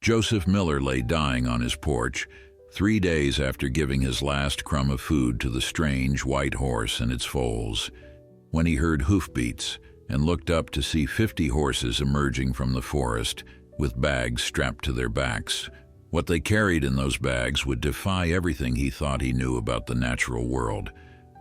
Joseph Miller lay dying on his porch, 3 days after giving his last crumb of food to the strange white horse and its foals, when he heard hoofbeats and looked up to see 50 horses emerging from the forest with bags strapped to their backs. What they carried in those bags would defy everything he thought he knew about the natural world.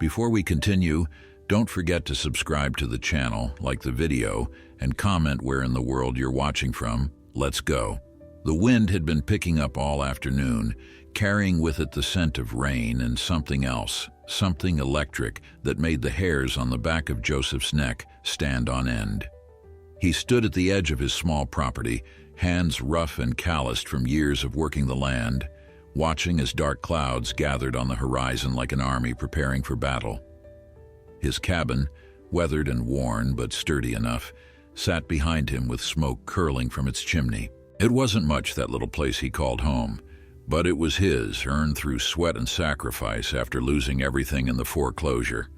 Before we continue, don't forget to subscribe to the channel, like the video, and comment where in the world you're watching from. Let's go. The wind had been picking up all afternoon, carrying with it the scent of rain and something else, something electric that made the hairs on the back of Joseph's neck stand on end. He stood at the edge of his small property, hands rough and calloused from years of working the land, watching as dark clouds gathered on the horizon like an army preparing for battle. His cabin, weathered and worn but sturdy enough, sat behind him with smoke curling from its chimney. It wasn't much, that little place he called home, but it was his, earned through sweat and sacrifice after losing everything in the foreclosure.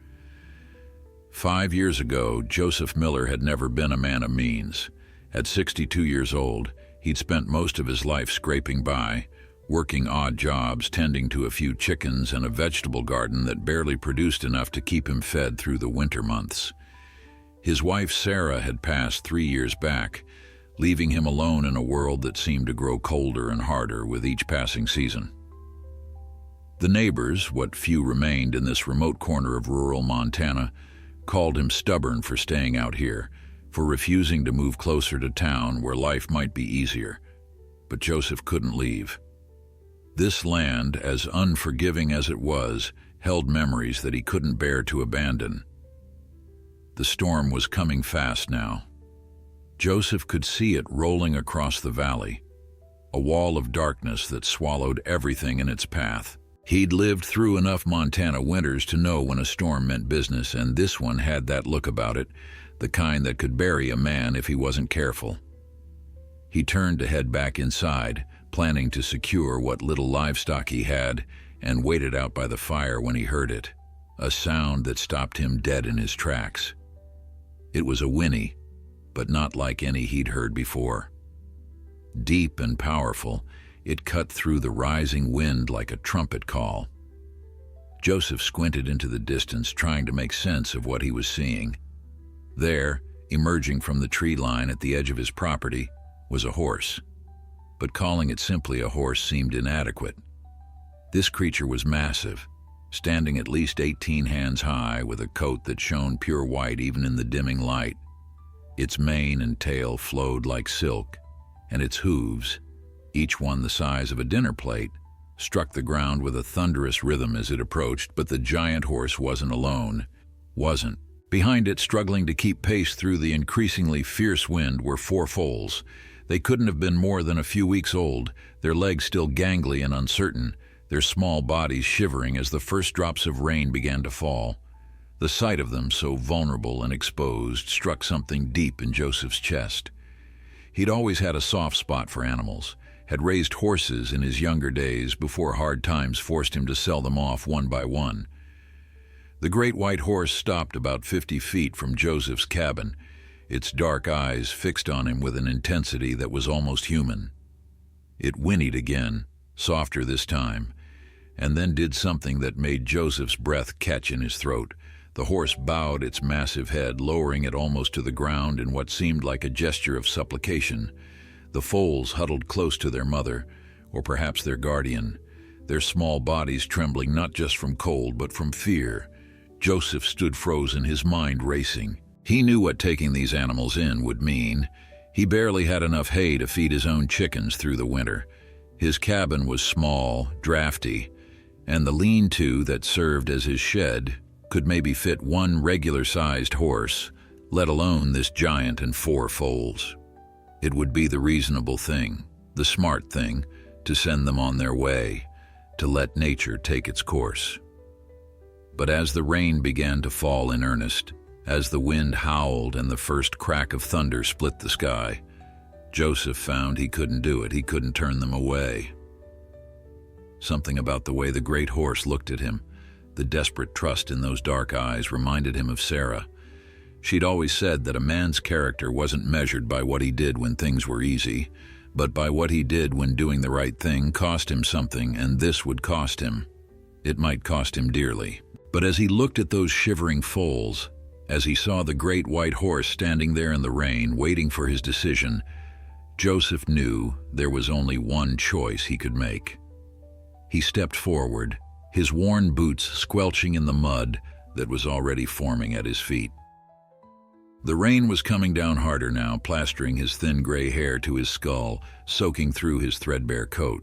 5 years ago, Joseph Miller had never been a man of means. At 62 years old, he'd spent most of his life scraping by, working odd jobs, tending to a few chickens and a vegetable garden that barely produced enough to keep him fed through the winter months. His wife Sarah had passed 3 years back, leaving him alone in a world that seemed to grow colder and harder with each passing season. The neighbors, what few remained in this remote corner of rural Montana, called him stubborn for staying out here, for refusing to move closer to town where life might be easier. But Joseph couldn't leave. This land, as unforgiving as it was, held memories that he couldn't bear to abandon. The storm was coming fast now. Joseph could see it rolling across the valley, a wall of darkness that swallowed everything in its path. He'd lived through enough Montana winters to know when a storm meant business, and this one had that look about it, the kind that could bury a man if he wasn't careful. He turned to head back inside, planning to secure what little livestock he had, and waited out by the fire when he heard it, a sound that stopped him dead in his tracks. It was a whinny, but not like any he'd heard before. Deep and powerful, it cut through the rising wind like a trumpet call. Joseph squinted into the distance, trying to make sense of what he was seeing. There, emerging from the tree line at the edge of his property, was a horse. But calling it simply a horse seemed inadequate. This creature was massive, standing at least 18 hands high, with a coat that shone pure white even in the dimming light. Its mane and tail flowed like silk, and its hooves, each one the size of a dinner plate, struck the ground with a thunderous rhythm as it approached. But the giant horse wasn't alone. Wasn't. Behind it, struggling to keep pace through the increasingly fierce wind, were 4 foals. They couldn't have been more than a few weeks old, their legs still gangly and uncertain, their small bodies shivering as the first drops of rain began to fall. The sight of them, so vulnerable and exposed, struck something deep in Joseph's chest. He'd always had a soft spot for animals, had raised horses in his younger days before hard times forced him to sell them off one by one. The great white horse stopped about 50 feet from Joseph's cabin, its dark eyes fixed on him with an intensity that was almost human. It whinnied again, softer this time, and then did something that made Joseph's breath catch in his throat. The horse bowed its massive head, lowering it almost to the ground in what seemed like a gesture of supplication. The foals huddled close to their mother, or perhaps their guardian, their small bodies trembling not just from cold but from fear. Joseph stood frozen, his mind racing. He knew what taking these animals in would mean. He barely had enough hay to feed his own chickens through the winter. His cabin was small, drafty, and the lean-to that served as his shed could maybe fit 1 regular-sized horse, let alone this giant and 4 foals. It would be the reasonable thing, the smart thing, to send them on their way, to let nature take its course. But as the rain began to fall in earnest, as the wind howled and the first crack of thunder split the sky, Joseph found he couldn't do it. He couldn't turn them away. Something about the way the great horse looked at him, the desperate trust in those dark eyes, reminded him of Sarah. She'd always said that a man's character wasn't measured by what he did when things were easy, but by what he did when doing the right thing cost him something, and this would cost him. It might cost him dearly. But as he looked at those shivering foals, as he saw the great white horse standing there in the rain, waiting for his decision, Joseph knew there was only one choice he could make. He stepped forward, his worn boots squelching in the mud that was already forming at his feet. The rain was coming down harder now, plastering his thin gray hair to his skull, soaking through his threadbare coat.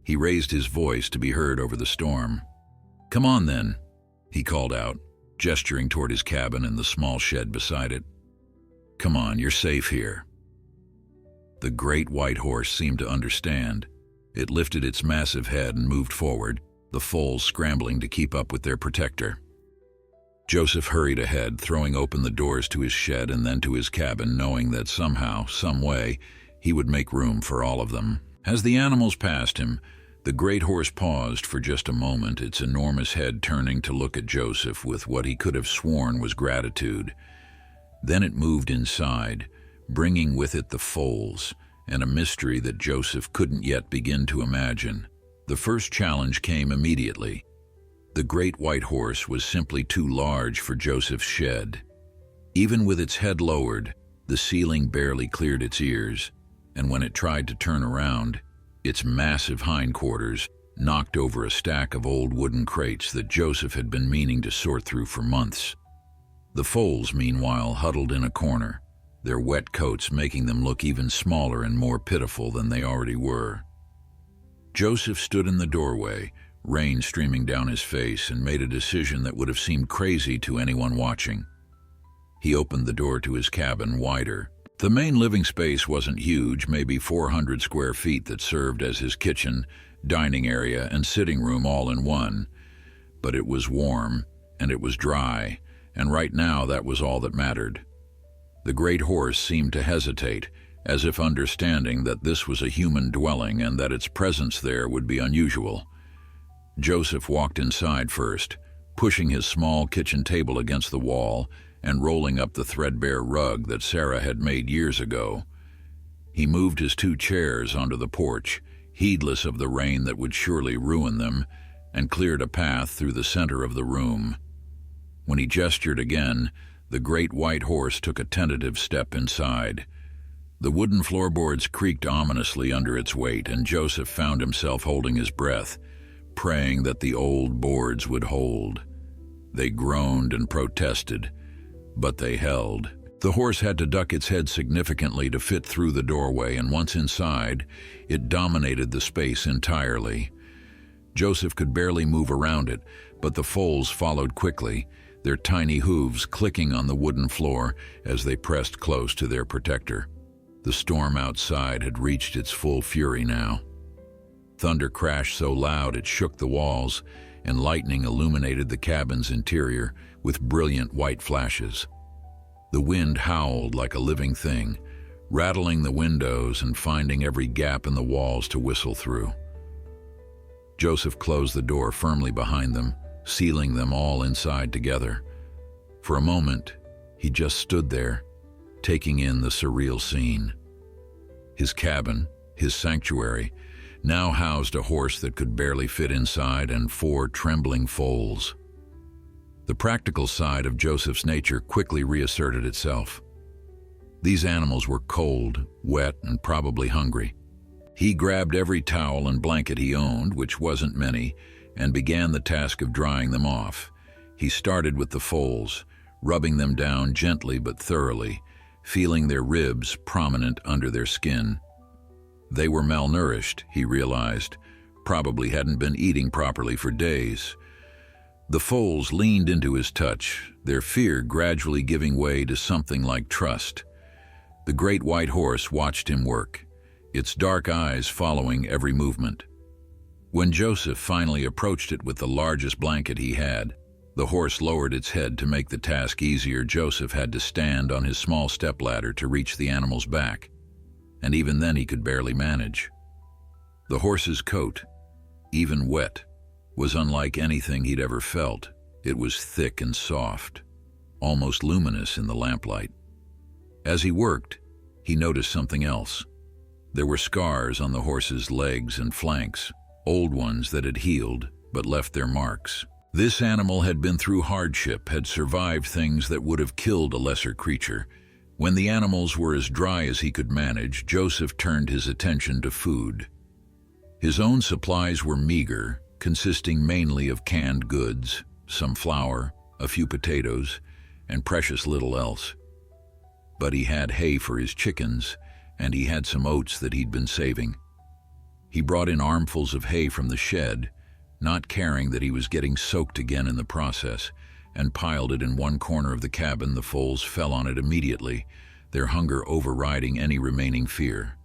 He raised his voice to be heard over the storm. "Come on then," he called out, gesturing toward his cabin and the small shed beside it. "Come on, you're safe here." The great white horse seemed to understand. It lifted its massive head and moved forward, the foals scrambling to keep up with their protector. Joseph hurried ahead, throwing open the doors to his shed and then to his cabin, knowing that somehow, some way, he would make room for all of them. As the animals passed him, the great horse paused for just a moment, its enormous head turning to look at Joseph with what he could have sworn was gratitude. Then it moved inside, bringing with it the foals, and a mystery that Joseph couldn't yet begin to imagine. The first challenge came immediately. The great white horse was simply too large for Joseph's shed. Even with its head lowered, the ceiling barely cleared its ears, and when it tried to turn around, its massive hindquarters knocked over a stack of old wooden crates that Joseph had been meaning to sort through for months. The foals, meanwhile, huddled in a corner, their wet coats making them look even smaller and more pitiful than they already were. Joseph stood in the doorway, rain streaming down his face, and made a decision that would have seemed crazy to anyone watching. He opened the door to his cabin wider. The main living space wasn't huge, maybe 400 square feet, that served as his kitchen, dining area, and sitting room all in one. But it was warm, and it was dry, and right now that was all that mattered. The great horse seemed to hesitate, as if understanding that this was a human dwelling and that its presence there would be unusual. Joseph walked inside first, pushing his small kitchen table against the wall and rolling up the threadbare rug that Sarah had made years ago. He moved his 2 chairs onto the porch, heedless of the rain that would surely ruin them, and cleared a path through the center of the room. When he gestured again, the great white horse took a tentative step inside. The wooden floorboards creaked ominously under its weight, and Joseph found himself holding his breath, praying that the old boards would hold. They groaned and protested, but they held. The horse had to duck its head significantly to fit through the doorway, and once inside, it dominated the space entirely. Joseph could barely move around it, but the foals followed quickly, their tiny hooves clicking on the wooden floor as they pressed close to their protector. The storm outside had reached its full fury now. Thunder crashed so loud it shook the walls, and lightning illuminated the cabin's interior with brilliant white flashes. The wind howled like a living thing, rattling the windows and finding every gap in the walls to whistle through. Joseph closed the door firmly behind them, sealing them all inside together. For a moment, he just stood there, taking in the surreal scene. His cabin, his sanctuary, now housed a horse that could barely fit inside and 4 trembling foals. The practical side of Joseph's nature quickly reasserted itself. These animals were cold, wet, and probably hungry. He grabbed every towel and blanket he owned, which wasn't many, and began the task of drying them off. He started with the foals, rubbing them down gently but thoroughly, feeling their ribs prominent under their skin. They were malnourished, he realized, probably hadn't been eating properly for days. The foals leaned into his touch, their fear gradually giving way to something like trust. The great white horse watched him work, its dark eyes following every movement. When Joseph finally approached it with the largest blanket he had, the horse lowered its head to make the task easier. Joseph had to stand on his small stepladder to reach the animal's back, and even then he could barely manage. The horse's coat, even wet, was unlike anything he'd ever felt. It was thick and soft, almost luminous in the lamplight. As he worked, he noticed something else. There were scars on the horse's legs and flanks, old ones that had healed but left their marks. This animal had been through hardship, had survived things that would have killed a lesser creature. When the animals were as dry as he could manage, Joseph turned his attention to food. His own supplies were meager, consisting mainly of canned goods, some flour, a few potatoes, and precious little else. But he had hay for his chickens, and he had some oats that he'd been saving. He brought in armfuls of hay from the shed, not caring that he was getting soaked again in the process, and piled it in one corner of the cabin. The foals fell on it immediately, their hunger overriding any remaining fear.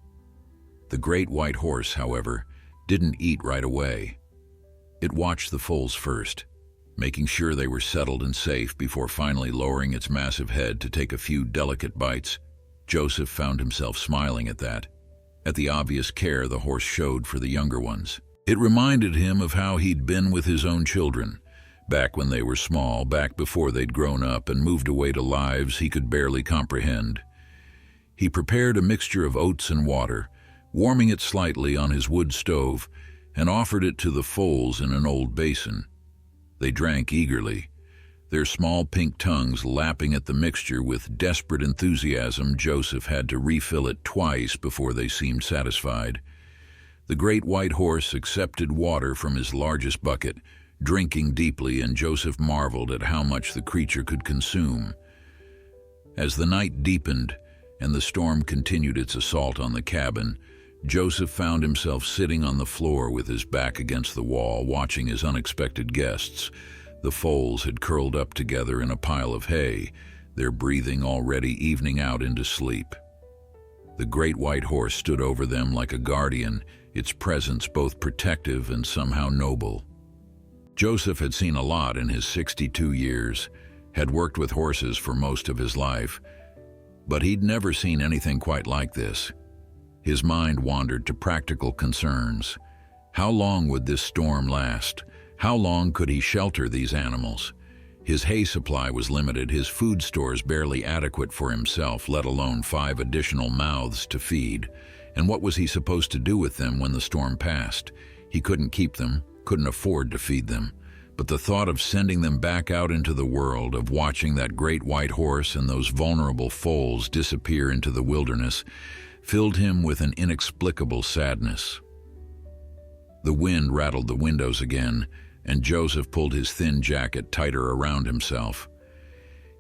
The great white horse, however, didn't eat right away. It watched the foals first, making sure they were settled and safe before finally lowering its massive head to take a few delicate bites. Joseph found himself smiling at that, at the obvious care the horse showed for the younger ones. It reminded him of how he'd been with his own children, back when they were small, back before they'd grown up and moved away to lives he could barely comprehend. He prepared a mixture of oats and water, warming it slightly on his wood stove, and offered it to the foals in an old basin. They drank eagerly, their small pink tongues lapping at the mixture with desperate enthusiasm. Joseph had to refill it twice before they seemed satisfied. The great white horse accepted water from his largest bucket, drinking deeply, and Joseph marveled at how much the creature could consume. As the night deepened and the storm continued its assault on the cabin, Joseph found himself sitting on the floor with his back against the wall, watching his unexpected guests. The foals had curled up together in a pile of hay, their breathing already evening out into sleep. The great white horse stood over them like a guardian, its presence both protective and somehow noble. Joseph had seen a lot in his 62 years, had worked with horses for most of his life, but he'd never seen anything quite like this. His mind wandered to practical concerns. How long would this storm last? How long could he shelter these animals? His hay supply was limited, his food stores barely adequate for himself, let alone 5 additional mouths to feed. And what was he supposed to do with them when the storm passed? He couldn't keep them, couldn't afford to feed them. But the thought of sending them back out into the world, of watching that great white horse and those vulnerable foals disappear into the wilderness, filled him with an inexplicable sadness. The wind rattled the windows again, and Joseph pulled his thin jacket tighter around himself.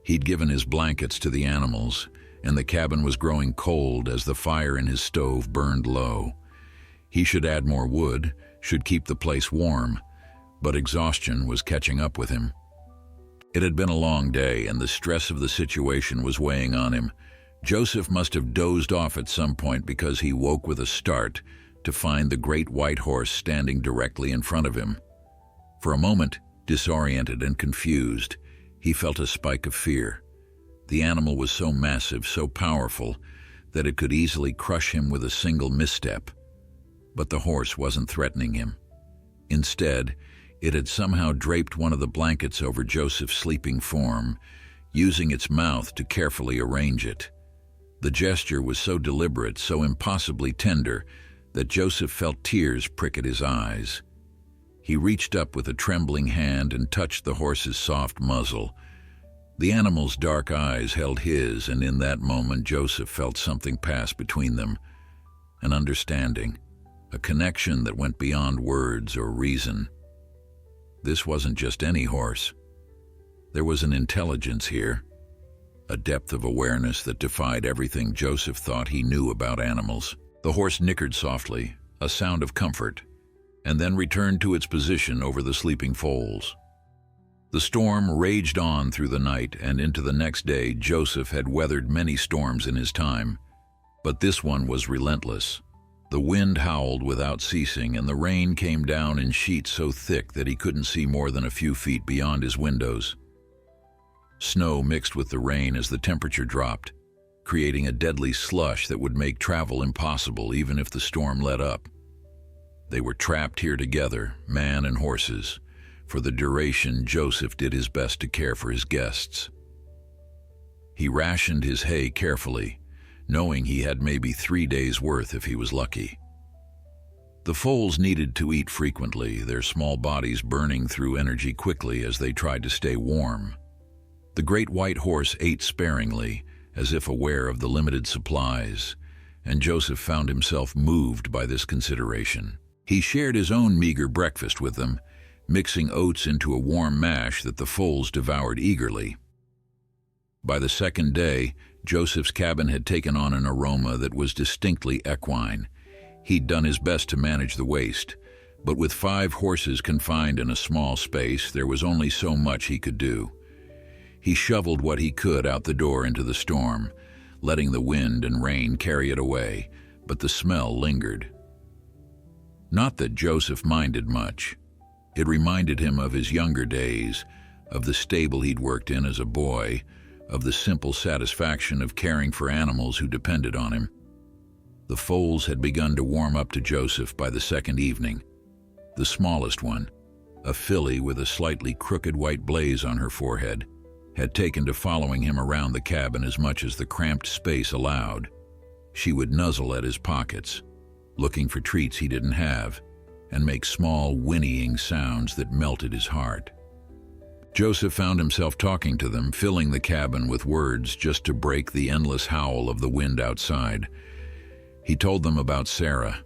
He'd given his blankets to the animals, and the cabin was growing cold as the fire in his stove burned low. He should add more wood, should keep the place warm, but exhaustion was catching up with him. It had been a long day, and the stress of the situation was weighing on him. Joseph must have dozed off at some point, because he woke with a start to find the great white horse standing directly in front of him. For a moment, disoriented and confused, he felt a spike of fear. The animal was so massive, so powerful, that it could easily crush him with a single misstep. But the horse wasn't threatening him. Instead, it had somehow draped one of the blankets over Joseph's sleeping form, using its mouth to carefully arrange it. The gesture was so deliberate, so impossibly tender, that Joseph felt tears prick at his eyes. He reached up with a trembling hand and touched the horse's soft muzzle. The animal's dark eyes held his, and in that moment Joseph felt something pass between them. An understanding, a connection that went beyond words or reason. This wasn't just any horse. There was an intelligence here, a depth of awareness that defied everything Joseph thought he knew about animals. The horse nickered softly, a sound of comfort, and then returned to its position over the sleeping foals. The storm raged on through the night and into the next day. Joseph had weathered many storms in his time, but this one was relentless. The wind howled without ceasing, and the rain came down in sheets so thick that he couldn't see more than a few feet beyond his windows. Snow mixed with the rain as the temperature dropped, creating a deadly slush that would make travel impossible even if the storm let up. They were trapped here together, man and horses. For the duration, Joseph did his best to care for his guests. He rationed his hay carefully, knowing he had maybe 3 days' worth if he was lucky. The foals needed to eat frequently, their small bodies burning through energy quickly as they tried to stay warm. The great white horse ate sparingly, as if aware of the limited supplies, and Joseph found himself moved by this consideration. He shared his own meager breakfast with them, mixing oats into a warm mash that the foals devoured eagerly. By the second day, Joseph's cabin had taken on an aroma that was distinctly equine. He'd done his best to manage the waste, but with 5 horses confined in a small space, there was only so much he could do. He shoveled what he could out the door into the storm, letting the wind and rain carry it away, but the smell lingered. Not that Joseph minded much. It reminded him of his younger days, of the stable he'd worked in as a boy, of the simple satisfaction of caring for animals who depended on him. The foals had begun to warm up to Joseph by the second evening. The smallest one, a filly with a slightly crooked white blaze on her forehead, had taken to following him around the cabin as much as the cramped space allowed. She would nuzzle at his pockets, looking for treats he didn't have, and make small, whinnying sounds that melted his heart. Joseph found himself talking to them, filling the cabin with words just to break the endless howl of the wind outside. He told them about Sarah,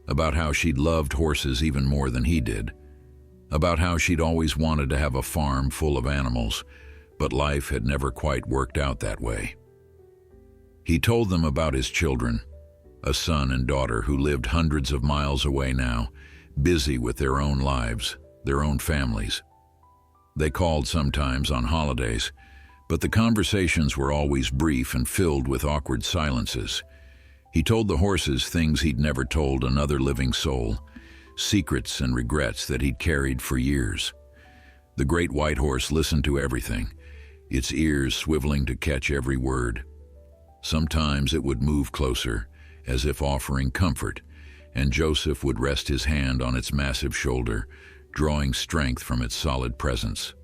about how she'd loved horses even more than he did, about how she'd always wanted to have a farm full of animals, but life had never quite worked out that way. He told them about his children, a son and daughter who lived hundreds of miles away now, busy with their own lives, their own families. They called sometimes on holidays, but the conversations were always brief and filled with awkward silences. He told the horses things he'd never told another living soul, secrets and regrets that he'd carried for years. The great white horse listened to everything, its ears swiveling to catch every word. Sometimes it would move closer, as if offering comfort, and Joseph would rest his hand on its massive shoulder, drawing strength from its solid presence.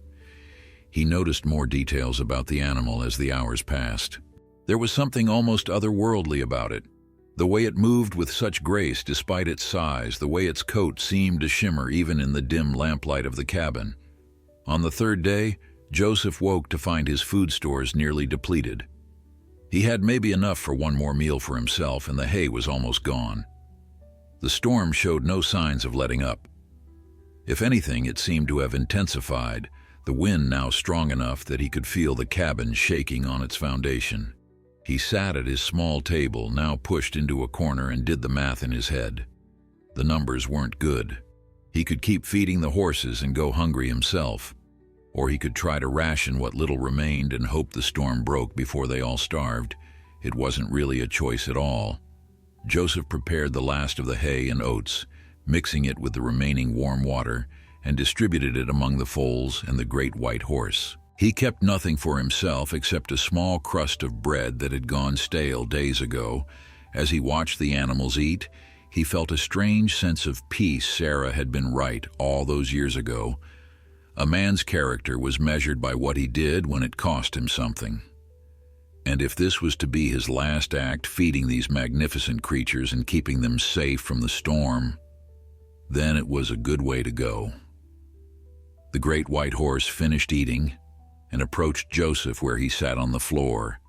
He noticed more details about the animal as the hours passed. There was something almost otherworldly about it. The way it moved with such grace despite its size, the way its coat seemed to shimmer even in the dim lamplight of the cabin. On the third day, Joseph woke to find his food stores nearly depleted. He had maybe enough for one more meal for himself, and the hay was almost gone. The storm showed no signs of letting up. If anything, it seemed to have intensified, the wind now strong enough that he could feel the cabin shaking on its foundation. He sat at his small table, now pushed into a corner, and did the math in his head. The numbers weren't good. He could keep feeding the horses and go hungry himself, or he could try to ration what little remained and hope the storm broke before they all starved. It wasn't really a choice at all. Joseph prepared the last of the hay and oats, mixing it with the remaining warm water, and distributed it among the foals and the great white horse. He kept nothing for himself except a small crust of bread that had gone stale days ago. As he watched the animals eat, he felt a strange sense of peace. Sarah had been right all those years ago. A man's character was measured by what he did when it cost him something. And if this was to be his last act, feeding these magnificent creatures and keeping them safe from the storm, then it was a good way to go. The great white horse finished eating and approached Joseph where he sat on the floor.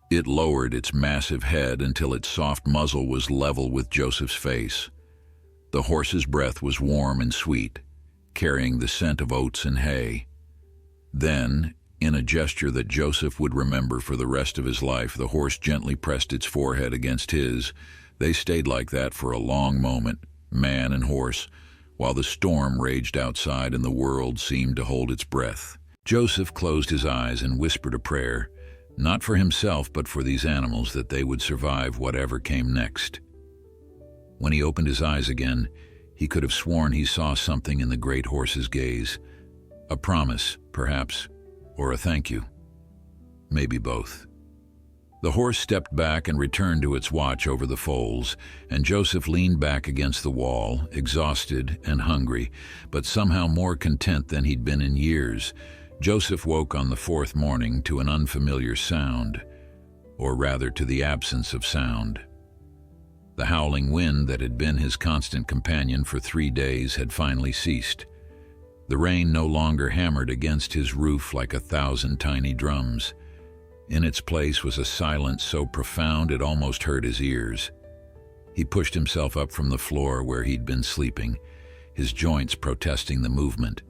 It lowered its massive head until its soft muzzle was level with Joseph's face. The horse's breath was warm and sweet, carrying the scent of oats and hay. Then, in a gesture that Joseph would remember for the rest of his life, the horse gently pressed its forehead against his. They stayed like that for a long moment, man and horse, while the storm raged outside and the world seemed to hold its breath. Joseph closed his eyes and whispered a prayer, not for himself but for these animals, that they would survive whatever came next. When he opened his eyes again, he could have sworn he saw something in the great horse's gaze. A promise, perhaps, or a thank you. Maybe both. The horse stepped back and returned to its watch over the foals, and Joseph leaned back against the wall, exhausted and hungry, but somehow more content than he'd been in years. Joseph woke on the fourth morning to an unfamiliar sound. or rather to the absence of sound. The howling wind that had been his constant companion for 3 days had finally ceased. The rain no longer hammered against his roof like 1,000 tiny drums. In its place was a silence so profound it almost hurt his ears. He pushed himself up from the floor where he'd been sleeping, his joints protesting the movement.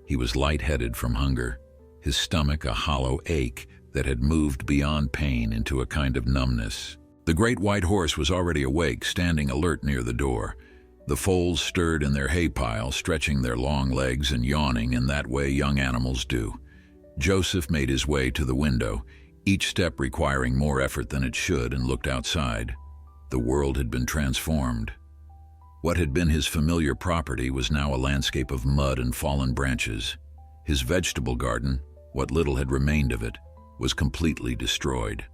He was lightheaded from hunger, his stomach a hollow ache that had moved beyond pain into a kind of numbness. The great white horse was already awake, standing alert near the door. The foals stirred in their hay pile, stretching their long legs and yawning in that way young animals do. Joseph made his way to the window, each step requiring more effort than it should, and looked outside. The world had been transformed. What had been his familiar property was now a landscape of mud and fallen branches. His vegetable garden, what little had remained of it, was completely destroyed.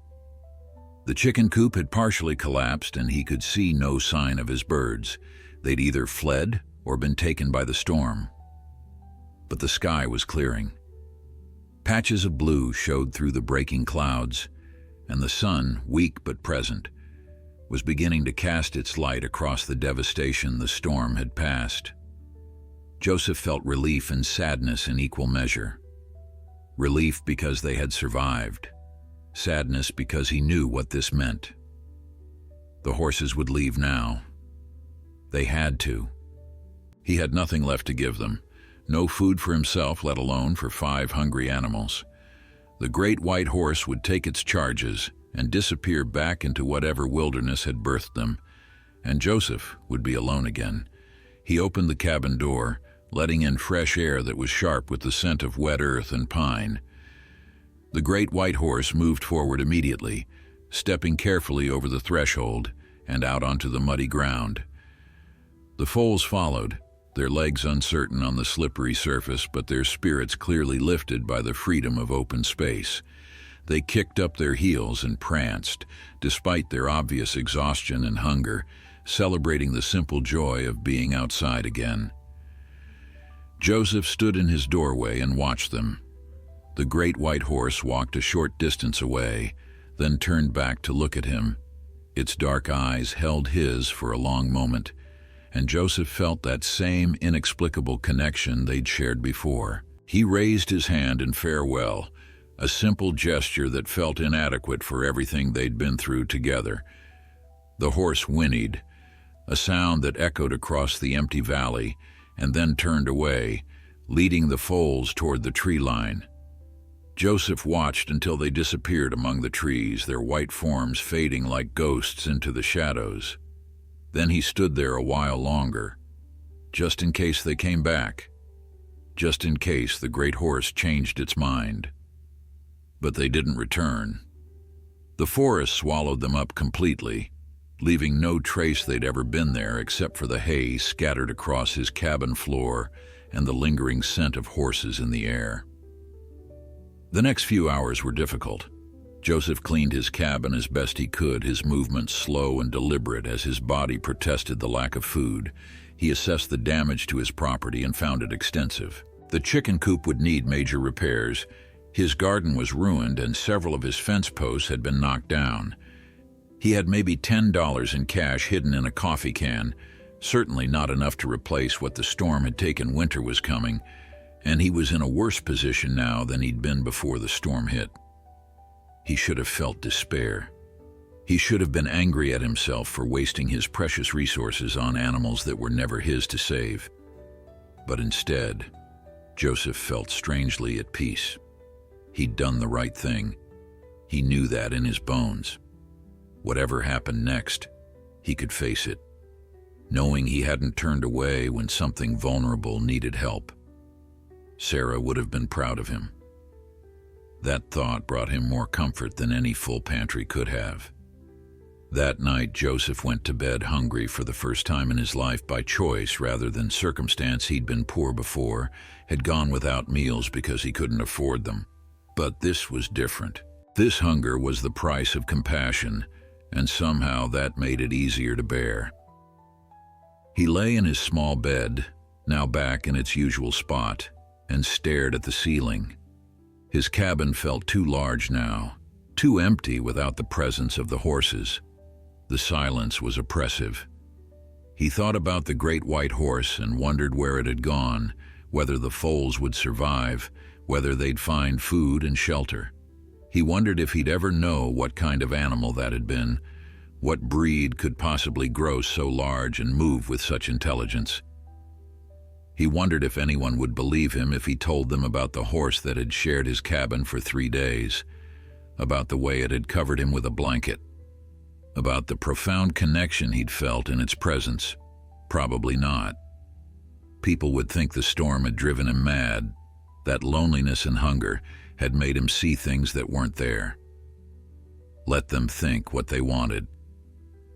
The chicken coop had partially collapsed, and he could see no sign of his birds. They'd either fled or been taken by the storm. But the sky was clearing. Patches of blue showed through the breaking clouds, and the sun, weak but present, was beginning to cast its light across the devastation the storm had passed. Joseph felt relief and sadness in equal measure. Relief because they had survived. Sadness because he knew what this meant. The horses would leave now. They had to. He had nothing left to give them. No food for himself, let alone for 5 hungry animals. The great white horse would take its charges and disappear back into whatever wilderness had birthed them, and Joseph would be alone again. He opened the cabin door, letting in fresh air that was sharp with the scent of wet earth and pine. The great white horse moved forward immediately, stepping carefully over the threshold and out onto the muddy ground. The foals followed, their legs uncertain on the slippery surface, but their spirits clearly lifted by the freedom of open space. They kicked up their heels and pranced, despite their obvious exhaustion and hunger, celebrating the simple joy of being outside again. Joseph stood in his doorway and watched them. The great white horse walked a short distance away, then turned back to look at him. Its dark eyes held his for a long moment, and Joseph felt that same inexplicable connection they'd shared before. He raised his hand in farewell, a simple gesture that felt inadequate for everything they'd been through together. The horse whinnied, a sound that echoed across the empty valley, and then turned away, leading the foals toward the tree line. Joseph watched until they disappeared among the trees, their white forms fading like ghosts into the shadows. Then he stood there a while longer, just in case they came back, just in case the great horse changed its mind. But they didn't return. The forest swallowed them up completely, leaving no trace they'd ever been there except for the hay scattered across his cabin floor and the lingering scent of horses in the air. The next few hours were difficult. Joseph cleaned his cabin as best he could, his movements slow and deliberate as his body protested the lack of food. He assessed the damage to his property and found it extensive. The chicken coop would need major repairs. His garden was ruined and several of his fence posts had been knocked down. He had maybe $10 in cash hidden in a coffee can, certainly not enough to replace what the storm had taken. Winter was coming, and he was in a worse position now than he'd been before the storm hit. He should have felt despair. He should have been angry at himself for wasting his precious resources on animals that were never his to save. But instead, Joseph felt strangely at peace. He'd done the right thing. He knew that in his bones. Whatever happened next, he could face it, knowing he hadn't turned away when something vulnerable needed help. Sarah would have been proud of him. That thought brought him more comfort than any full pantry could have. That night, Joseph went to bed hungry for the first time in his life by choice rather than circumstance. He'd been poor before, had gone without meals because he couldn't afford them. But this was different. This hunger was the price of compassion, and somehow that made it easier to bear. He lay in his small bed, now back in its usual spot, and stared at the ceiling. His cabin felt too large now, too empty without the presence of the horses. The silence was oppressive. He thought about the great white horse and wondered where it had gone, whether the foals would survive, whether they'd find food and shelter. He wondered if he'd ever know what kind of animal that had been, what breed could possibly grow so large and move with such intelligence. He wondered if anyone would believe him if he told them about the horse that had shared his cabin for 3 days, about the way it had covered him with a blanket, about the profound connection he'd felt in its presence. Probably not. People would think the storm had driven him mad, that loneliness and hunger had made him see things that weren't there. Let them think what they wanted.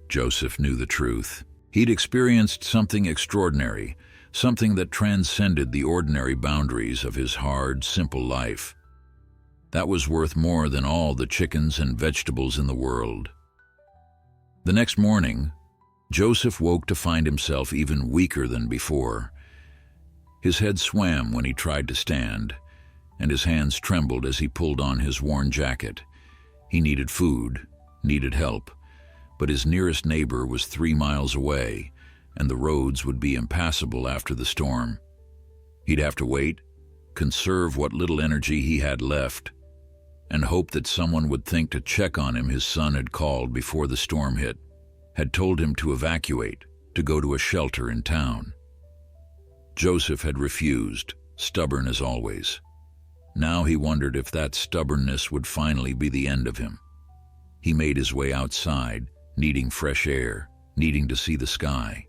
Joseph knew the truth. He'd experienced something extraordinary, something that transcended the ordinary boundaries of his hard, simple life. That was worth more than all the chickens and vegetables in the world. The next morning, Joseph woke to find himself even weaker than before. His head swam when he tried to stand, and his hands trembled as he pulled on his worn jacket. He needed food, needed help, but his nearest neighbor was 3 miles away, and the roads would be impassable after the storm. He'd have to wait, conserve what little energy he had left, and hope that someone would think to check on him. His son had called before the storm hit, had told him to evacuate, to go to a shelter in town. Joseph had refused, stubborn as always. Now he wondered if that stubbornness would finally be the end of him. He made his way outside, needing fresh air, needing to see the sky.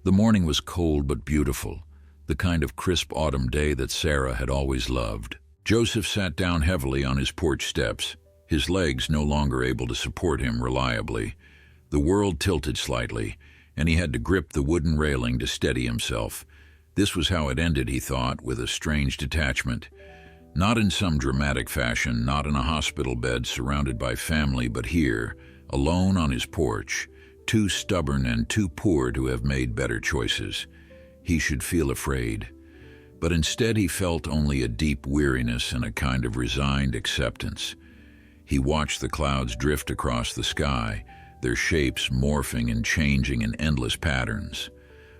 The morning was cold but beautiful, the kind of crisp autumn day that Sarah had always loved. Joseph sat down heavily on his porch steps, his legs no longer able to support him reliably. The world tilted slightly, and he had to grip the wooden railing to steady himself. This was how it ended, he thought, with a strange detachment. Not in some dramatic fashion, not in a hospital bed surrounded by family, but here, alone on his porch, too stubborn and too poor to have made better choices. He should feel afraid. But instead he felt only a deep weariness and a kind of resigned acceptance. He watched the clouds drift across the sky, their shapes morphing and changing in endless patterns.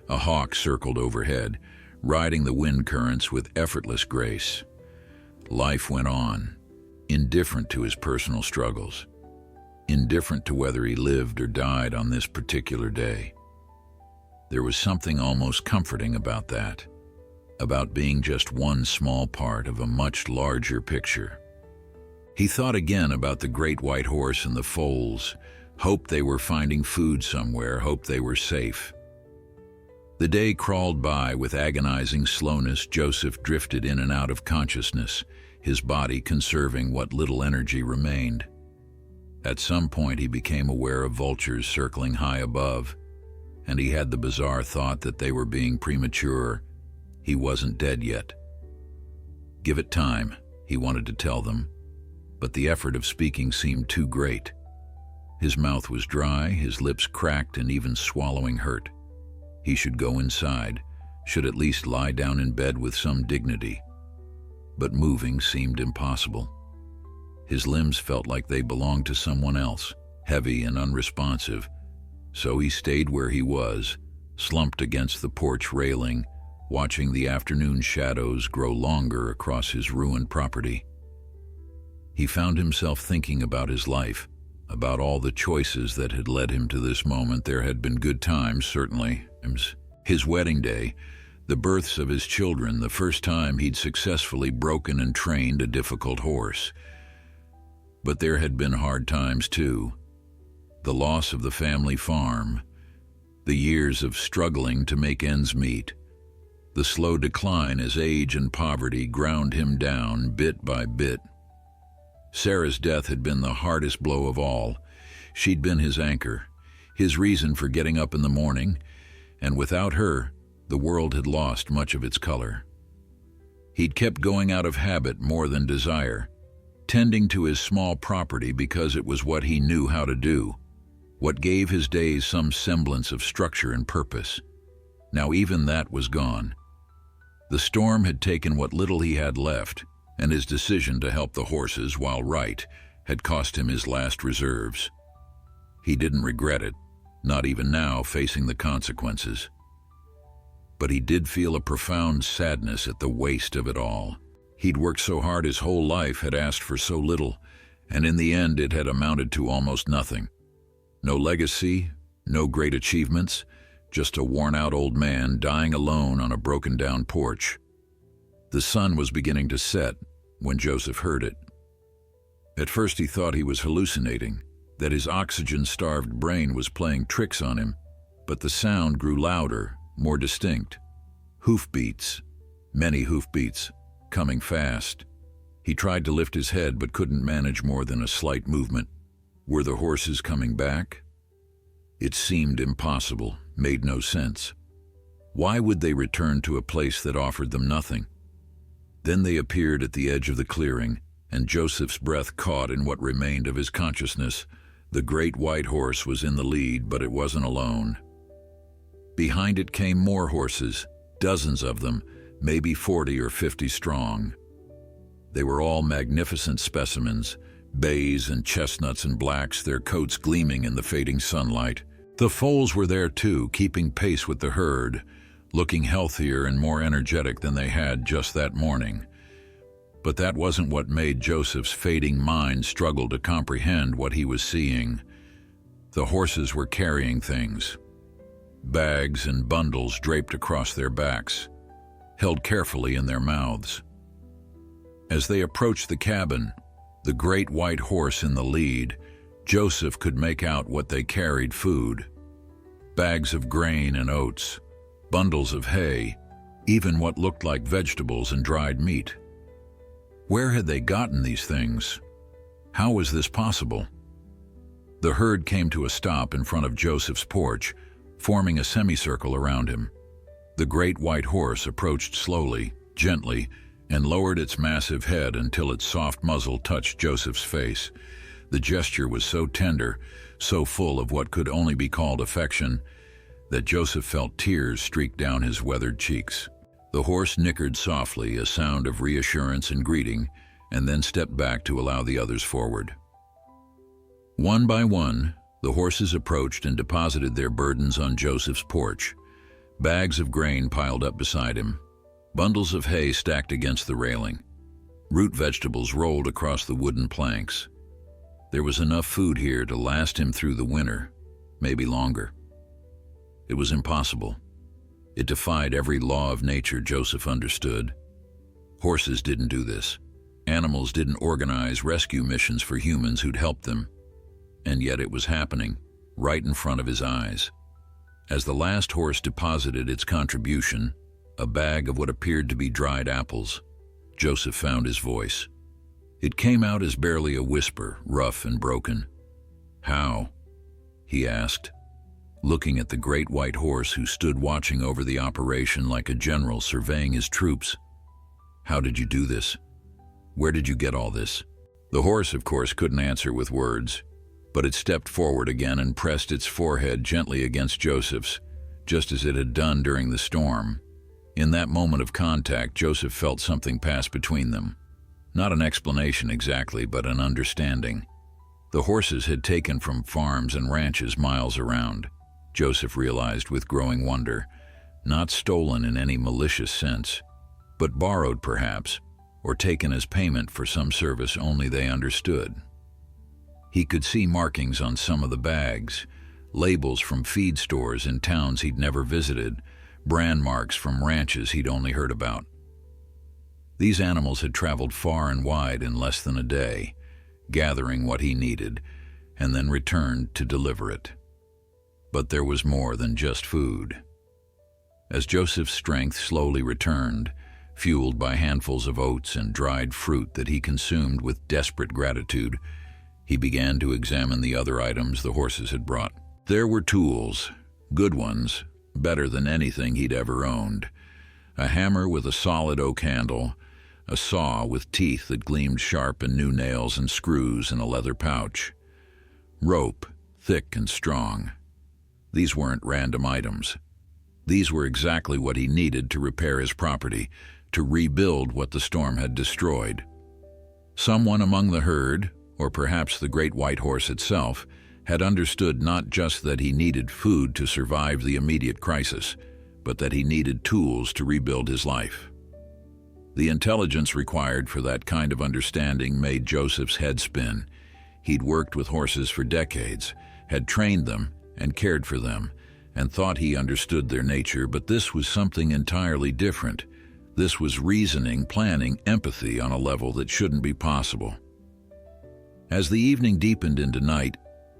A hawk circled overhead, riding the wind currents with effortless grace. Life went on, indifferent to his personal struggles, indifferent to whether he lived or died on this particular day. There was something almost comforting about that, about being just one small part of a much larger picture. He thought again about the great white horse and the foals, hoped they were finding food somewhere, hoped they were safe. The day crawled by with agonizing slowness. Joseph drifted in and out of consciousness, his body conserving what little energy remained. At some point he became aware of vultures circling high above, and he had the bizarre thought that they were being premature. He wasn't dead yet. Give it time, he wanted to tell them, but the effort of speaking seemed too great. His mouth was dry, his lips cracked, and even swallowing hurt. He should go inside, should at least lie down in bed with some dignity. But moving seemed impossible. His limbs felt like they belonged to someone else, heavy and unresponsive. So he stayed where he was, slumped against the porch railing, watching the afternoon shadows grow longer across his ruined property. He found himself thinking about his life, about all the choices that had led him to this moment. There had been good times, certainly. His wedding day, the births of his children, the first time he'd successfully broken and trained a difficult horse. But there had been hard times too. The loss of the family farm, the years of struggling to make ends meet, the slow decline as age and poverty ground him down bit by bit. Sarah's death had been the hardest blow of all. She'd been his anchor, his reason for getting up in the morning, and without her, the world had lost much of its color. He'd kept going out of habit more than desire, tending to his small property because it was what he knew how to do, what gave his days some semblance of structure and purpose. Now even that was gone. The storm had taken what little he had left, and his decision to help the horses, while right, had cost him his last reserves. He didn't regret it, not even now facing the consequences. But he did feel a profound sadness at the waste of it all. He'd worked so hard his whole life, had asked for so little, and in the end it had amounted to almost nothing. No legacy, no great achievements, just a worn-out old man dying alone on a broken-down porch. The sun was beginning to set when Joseph heard it. At first he thought he was hallucinating, that his oxygen-starved brain was playing tricks on him, but the sound grew louder, more distinct. Hoofbeats, many hoofbeats, coming fast. He tried to lift his head but couldn't manage more than a slight movement. Were the horses coming back? It seemed impossible, made no sense. Why would they return to a place that offered them nothing? Then they appeared at the edge of the clearing, and Joseph's breath caught in what remained of his consciousness. The great white horse was in the lead, but it wasn't alone. Behind it came more horses, dozens of them, maybe 40 or 50 strong. They were all magnificent specimens, bays and chestnuts and blacks, their coats gleaming in the fading sunlight. The foals were there too, keeping pace with the herd, looking healthier and more energetic than they had just that morning. But that wasn't what made Joseph's fading mind struggle to comprehend what he was seeing. The horses were carrying things. Bags and bundles draped across their backs, held carefully in their mouths. As they approached the cabin, the great white horse in the lead, Joseph could make out what they carried: food. Bags of grain and oats, bundles of hay, even what looked like vegetables and dried meat. Where had they gotten these things? How was this possible? The herd came to a stop in front of Joseph's porch, forming a semicircle around him. The great white horse approached slowly, gently, and lowered its massive head until its soft muzzle touched Joseph's face. The gesture was so tender, so full of what could only be called affection, that Joseph felt tears streak down his weathered cheeks. The horse nickered softly, a sound of reassurance and greeting, and then stepped back to allow the others forward. One by one, the horses approached and deposited their burdens on Joseph's porch. Bags of grain piled up beside him, bundles of hay stacked against the railing. Root vegetables rolled across the wooden planks. There was enough food here to last him through the winter, maybe longer. It was impossible. It defied every law of nature Joseph understood. Horses didn't do this. Animals didn't organize rescue missions for humans who'd help them. And yet it was happening, right in front of his eyes. As the last horse deposited its contribution, a bag of what appeared to be dried apples, Joseph found his voice. It came out as barely a whisper, rough and broken. "How?" he asked, looking at the great white horse who stood watching over the operation like a general surveying his troops. "How did you do this? Where did you get all this?" The horse, of course, couldn't answer with words, but it stepped forward again and pressed its forehead gently against Joseph's, just as it had done during the storm. In that moment of contact, Joseph felt something pass between them. Not an explanation exactly, but an understanding. The horses had taken from farms and ranches miles around, Joseph realized with growing wonder, not stolen in any malicious sense, but borrowed perhaps, or taken as payment for some service only they understood. He could see markings on some of the bags, labels from feed stores in towns he'd never visited, brand marks from ranches he'd only heard about. These animals had traveled far and wide in less than a day, gathering what he needed, and then returned to deliver it. But there was more than just food. As Joseph's strength slowly returned, fueled by handfuls of oats and dried fruit that he consumed with desperate gratitude, he began to examine the other items the horses had brought. There were tools, good ones, better than anything he'd ever owned. A hammer with a solid oak handle, a saw with teeth that gleamed sharp, and new nails and screws in a leather pouch. Rope, thick and strong. These weren't random items. These were exactly what he needed to repair his property, to rebuild what the storm had destroyed. Someone among the herd, or perhaps the great white horse itself, had understood not just that he needed food to survive the immediate crisis, but that he needed tools to rebuild his life. The intelligence required for that kind of understanding made Joseph's head spin. He'd worked with horses for decades, had trained them and cared for them, and thought he understood their nature, but this was something entirely different. This was reasoning, planning, empathy on a level that shouldn't be possible. As the evening deepened into night,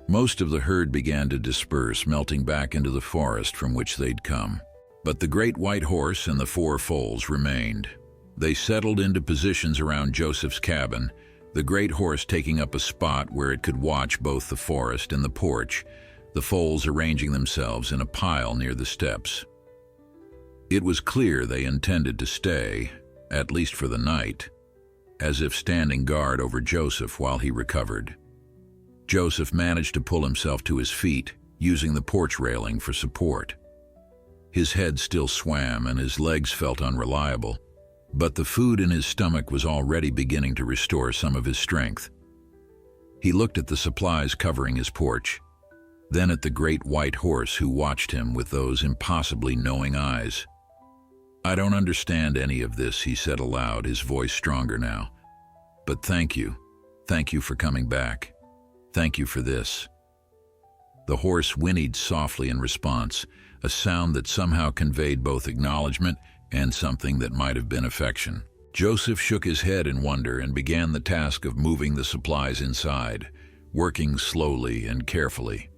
most of the herd began to disperse, melting back into the forest from which they'd come. But the great white horse and the 4 foals remained. They settled into positions around Joseph's cabin, the great horse taking up a spot where it could watch both the forest and the porch, the foals arranging themselves in a pile near the steps. It was clear they intended to stay, at least for the night, as if standing guard over Joseph while he recovered. Joseph managed to pull himself to his feet, using the porch railing for support. His head still swam and his legs felt unreliable, but the food in his stomach was already beginning to restore some of his strength. He looked at the supplies covering his porch, then at the great white horse who watched him with those impossibly knowing eyes. "I don't understand any of this," he said aloud, his voice stronger now. "But thank you. Thank you for coming back. Thank you for this." The horse whinnied softly in response, a sound that somehow conveyed both acknowledgement and something that might have been affection. Joseph shook his head in wonder and began the task of moving the supplies inside, working slowly and carefully.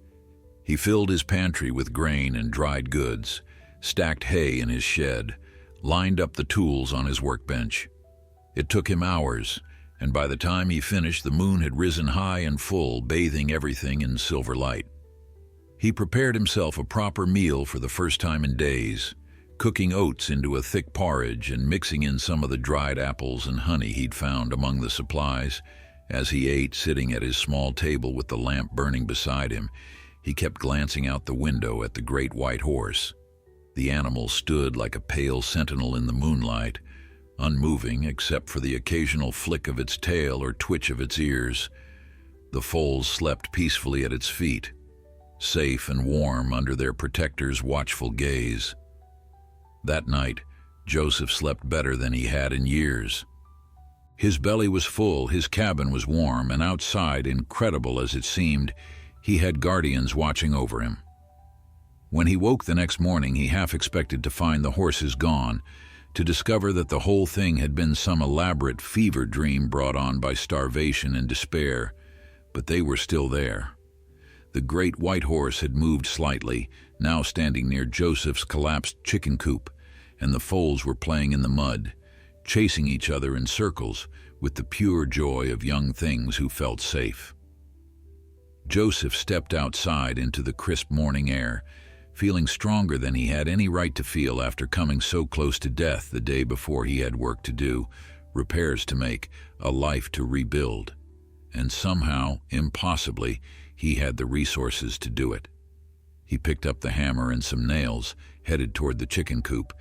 He filled his pantry with grain and dried goods, stacked hay in his shed, lined up the tools on his workbench. It took him hours, and by the time he finished, the moon had risen high and full, bathing everything in silver light. He prepared himself a proper meal for the first time in days, cooking oats into a thick porridge and mixing in some of the dried apples and honey he'd found among the supplies. As he ate, sitting at his small table with the lamp burning beside him, he kept glancing out the window at the great white horse. The animal stood like a pale sentinel in the moonlight, unmoving except for the occasional flick of its tail or twitch of its ears. The foals slept peacefully at its feet, safe and warm under their protector's watchful gaze. That night, Joseph slept better than he had in years. His belly was full, his cabin was warm, and outside, incredible as it seemed, he had guardians watching over him. When he woke the next morning, he half expected to find the horses gone, to discover that the whole thing had been some elaborate fever dream brought on by starvation and despair, but they were still there. The great white horse had moved slightly, now standing near Joseph's collapsed chicken coop, and the foals were playing in the mud, chasing each other in circles with the pure joy of young things who felt safe. Joseph stepped outside into the crisp morning air, feeling stronger than he had any right to feel after coming so close to death the day before. He had work to do, repairs to make, a life to rebuild. And somehow, impossibly, he had the resources to do it. He picked up the hammer and some nails, headed toward the chicken coop,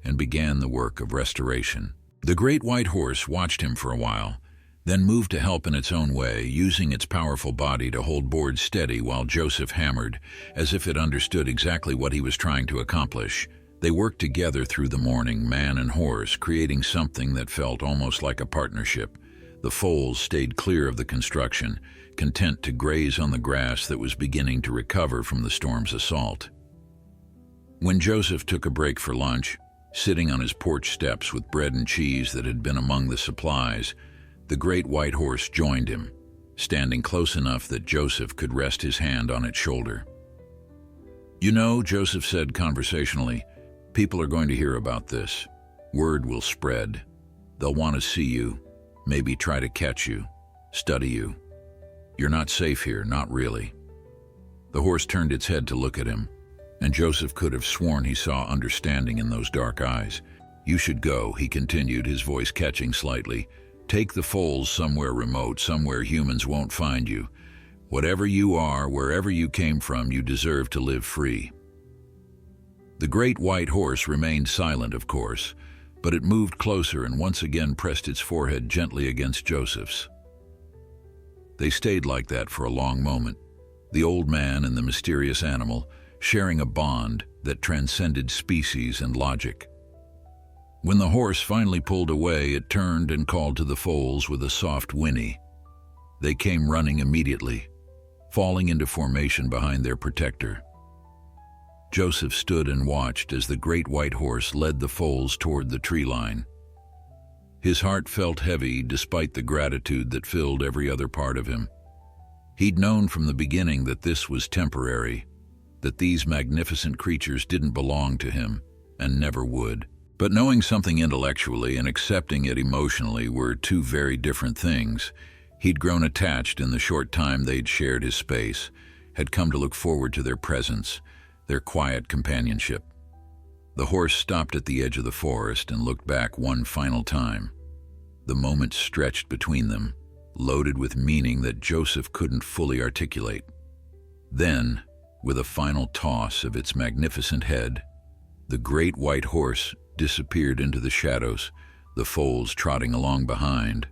and began the work of restoration. The great white horse watched him for a while, then moved to help in its own way, using its powerful body to hold boards steady while Joseph hammered, as if it understood exactly what he was trying to accomplish. They worked together through the morning, man and horse, creating something that felt almost like a partnership. The foals stayed clear of the construction, content to graze on the grass that was beginning to recover from the storm's assault. When Joseph took a break for lunch, sitting on his porch steps with bread and cheese that had been among the supplies, the great white horse joined him, standing close enough that Joseph could rest his hand on its shoulder. "You know," Joseph said conversationally, "people are going to hear about this. Word will spread. They'll want to see you, maybe try to catch you, study you. You're not safe here, not really." The horse turned its head to look at him, and Joseph could have sworn he saw understanding in those dark eyes. "You should go," he continued, his voice catching slightly. "Take the foals somewhere remote, somewhere humans won't find you. Whatever you are, wherever you came from, you deserve to live free." The great white horse remained silent, of course, but it moved closer and once again pressed its forehead gently against Joseph's. They stayed like that for a long moment, the old man and the mysterious animal sharing a bond that transcended species and logic. When the horse finally pulled away, it turned and called to the foals with a soft whinny. They came running immediately, falling into formation behind their protector. Joseph stood and watched as the great white horse led the foals toward the tree line. His heart felt heavy despite the gratitude that filled every other part of him. He'd known from the beginning that this was temporary, that these magnificent creatures didn't belong to him and never would. But knowing something intellectually and accepting it emotionally were two very different things. He'd grown attached in the short time they'd shared his space, had come to look forward to their presence, their quiet companionship. The horse stopped at the edge of the forest and looked back one final time. The moment stretched between them, loaded with meaning that Joseph couldn't fully articulate. Then, with a final toss of its magnificent head, the great white horse disappeared into the shadows, the foals trotting along behind.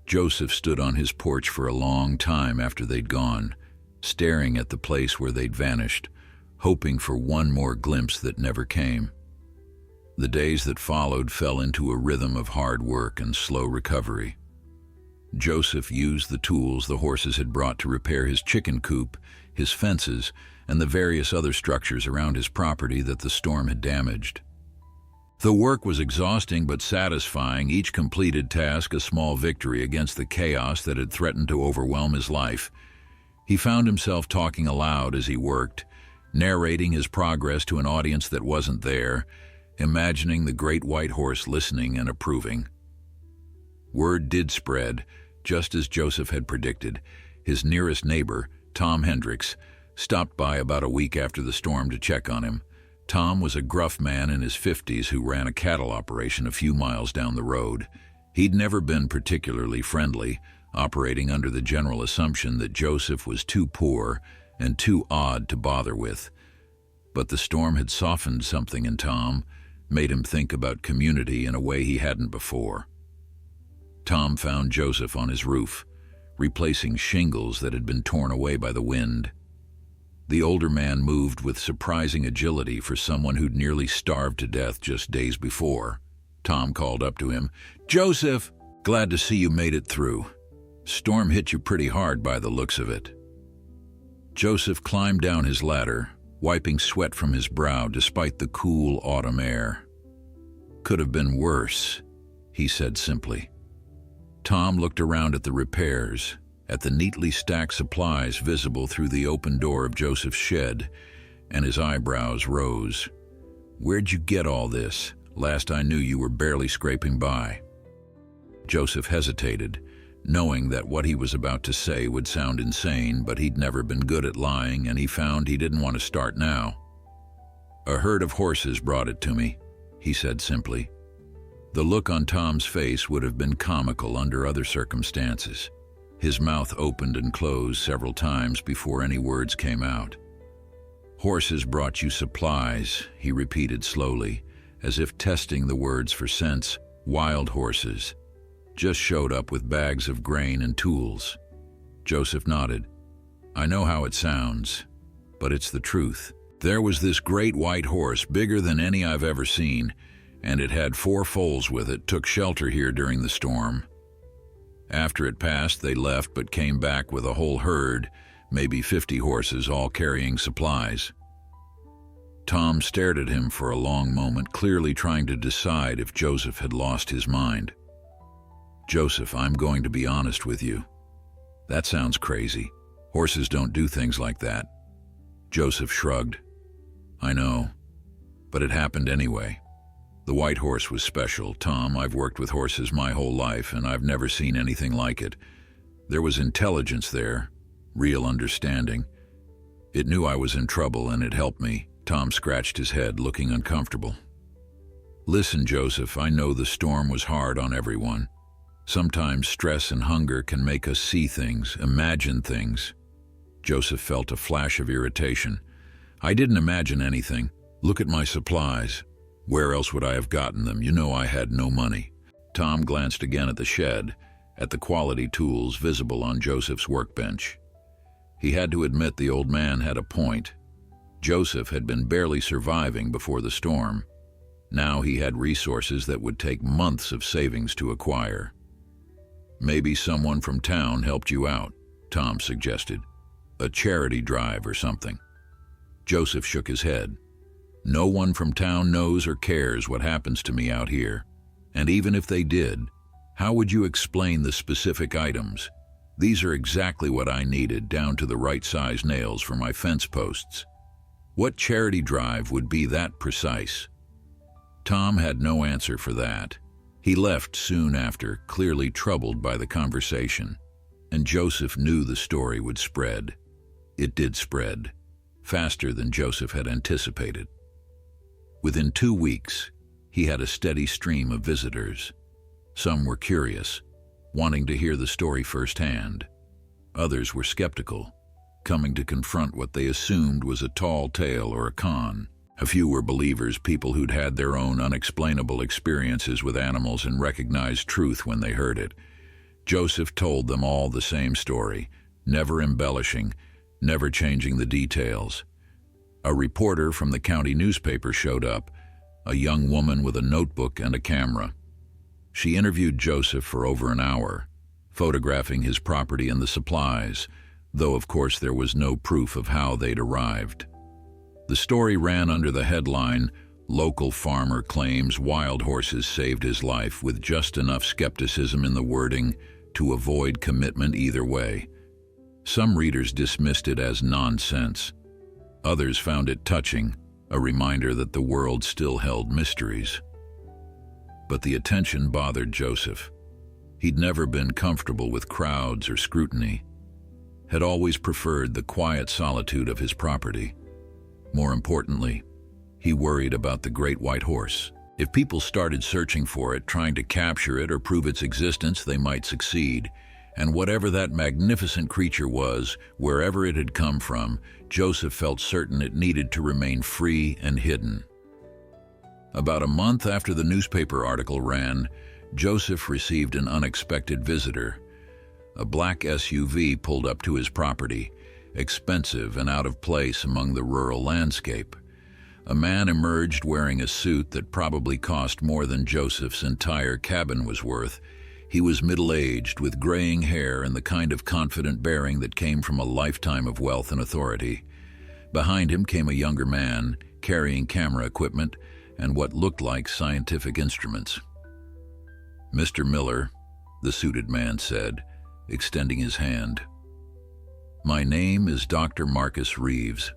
Joseph stood on his porch for a long time after they'd gone, staring at the place where they'd vanished, hoping for one more glimpse that never came. The days that followed fell into a rhythm of hard work and slow recovery. Joseph used the tools the horses had brought to repair his chicken coop, his fences, and the various other structures around his property that the storm had damaged. The work was exhausting but satisfying, each completed task a small victory against the chaos that had threatened to overwhelm his life. He found himself talking aloud as he worked, narrating his progress to an audience that wasn't there, imagining the great white horse listening and approving. Word did spread, just as Joseph had predicted. His nearest neighbor, Tom Hendricks, stopped by about a week after the storm to check on him. Tom was a gruff man in his 50s who ran a cattle operation a few miles down the road. He'd never been particularly friendly, operating under the general assumption that Joseph was too poor and too odd to bother with. But the storm had softened something in Tom, made him think about community in a way he hadn't before. Tom found Joseph on his roof, replacing shingles that had been torn away by the wind. The older man moved with surprising agility for someone who'd nearly starved to death just days before. Tom called up to him, "Joseph, glad to see you made it through. Storm hit you pretty hard by the looks of it." Joseph climbed down his ladder, wiping sweat from his brow despite the cool autumn air. "Could have been worse," he said simply. Tom looked around at the repairs, at the neatly stacked supplies visible through the open door of Joseph's shed, and his eyebrows rose. "Where'd you get all this? Last I knew you were barely scraping by." Joseph hesitated, knowing that what he was about to say would sound insane, but he'd never been good at lying, and he found he didn't want to start now. "A herd of horses brought it to me," he said simply. The look on Tom's face would have been comical under other circumstances. His mouth opened and closed several times before any words came out. "Horses brought you supplies," he repeated slowly, as if testing the words for sense. "Wild horses. Just showed up with bags of grain and tools." Joseph nodded. "I know how it sounds, but it's the truth. There was this great white horse, bigger than any I've ever seen, and it had 4 foals with it, took shelter here during the storm. After it passed, they left but came back with a whole herd, maybe 50 horses, all carrying supplies." Tom stared at him for a long moment, clearly trying to decide if Joseph had lost his mind. "Joseph, I'm going to be honest with you. That sounds crazy. Horses don't do things like that." Joseph shrugged. "I know, but it happened anyway. The white horse was special, Tom. I've worked with horses my whole life, and I've never seen anything like it. There was intelligence there, real understanding. It knew I was in trouble, and it helped me." Tom scratched his head, looking uncomfortable. "Listen, Joseph, I know the storm was hard on everyone. Sometimes stress and hunger can make us see things, imagine things." Joseph felt a flash of irritation. "I didn't imagine anything. Look at my supplies. Where else would I have gotten them? You know I had no money." Tom glanced again at the shed, at the quality tools visible on Joseph's workbench. He had to admit the old man had a point. Joseph had been barely surviving before the storm. Now he had resources that would take months of savings to acquire. "Maybe someone from town helped you out," Tom suggested. "A charity drive or something." Joseph shook his head. "No one from town knows or cares what happens to me out here. And even if they did, how would you explain the specific items? These are exactly what I needed, down to the right size nails for my fence posts. What charity drive would be that precise?" Tom had no answer for that. He left soon after, clearly troubled by the conversation, and Joseph knew the story would spread. It did spread, faster than Joseph had anticipated. Within 2 weeks, he had a steady stream of visitors. Some were curious, wanting to hear the story firsthand. Others were skeptical, coming to confront what they assumed was a tall tale or a con. A few were believers, people who'd had their own unexplainable experiences with animals and recognized truth when they heard it. Joseph told them all the same story, never embellishing, never changing the details. A reporter from the county newspaper showed up, a young woman with a notebook and a camera. She interviewed Joseph for over an hour, photographing his property and the supplies, though of course there was no proof of how they'd arrived. The story ran under the headline, "Local farmer claims wild horses saved his life," with just enough skepticism in the wording to avoid commitment either way. Some readers dismissed it as nonsense. Others found it touching, a reminder that the world still held mysteries. But the attention bothered Joseph. He'd never been comfortable with crowds or scrutiny, had always preferred the quiet solitude of his property. More importantly, he worried about the great white horse. If people started searching for it, trying to capture it or prove its existence, they might succeed. And whatever that magnificent creature was, wherever it had come from, Joseph felt certain it needed to remain free and hidden. About a month after the newspaper article ran, Joseph received an unexpected visitor. A black SUV pulled up to his property, expensive and out of place among the rural landscape. A man emerged wearing a suit that probably cost more than Joseph's entire cabin was worth. He was middle-aged, with graying hair and the kind of confident bearing that came from a lifetime of wealth and authority. Behind him came a younger man, carrying camera equipment and what looked like scientific instruments. "Mr. Miller," the suited man said, extending his hand. "My name is Dr. Marcus Reeves.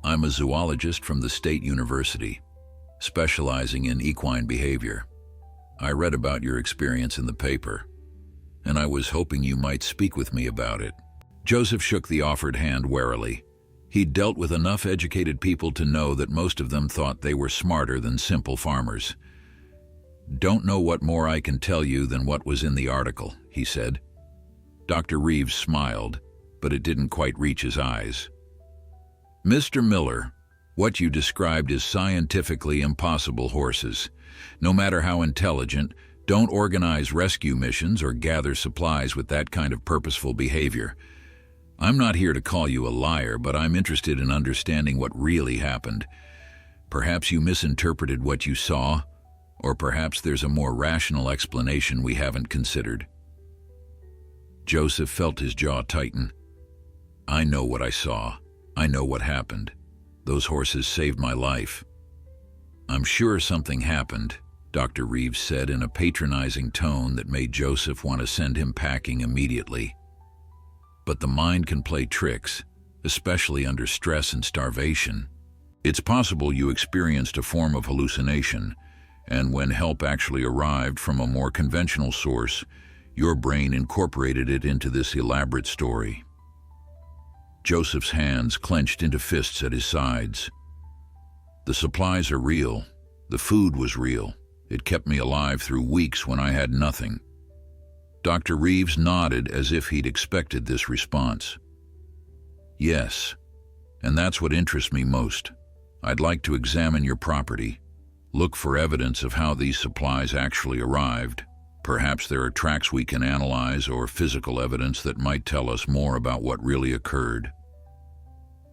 I'm a zoologist from the State University, specializing in equine behavior. I read about your experience in the paper, and I was hoping you might speak with me about it." Joseph shook the offered hand warily. He'd dealt with enough educated people to know that most of them thought they were smarter than simple farmers. "Don't know what more I can tell you than what was in the article," he said. Dr. Reeves smiled, but it didn't quite reach his eyes. "Mr. Miller, what you described is scientifically impossible. Horses, no matter how intelligent, don't organize rescue missions or gather supplies with that kind of purposeful behavior. I'm not here to call you a liar, but I'm interested in understanding what really happened. Perhaps you misinterpreted what you saw, or perhaps there's a more rational explanation we haven't considered." Joseph felt his jaw tighten. "I know what I saw. I know what happened. Those horses saved my life." "I'm sure something happened," Dr. Reeves said in a patronizing tone that made Joseph want to send him packing immediately. "But the mind can play tricks, especially under stress and starvation. It's possible you experienced a form of hallucination, and when help actually arrived from a more conventional source, your brain incorporated it into this elaborate story." Joseph's hands clenched into fists at his sides. "The supplies are real. The food was real. It kept me alive through weeks when I had nothing." Dr. Reeves nodded as if he'd expected this response. "Yes, and that's what interests me most. I'd like to examine your property, look for evidence of how these supplies actually arrived, Perhaps there are tracks we can analyze or physical evidence that might tell us more about what really occurred.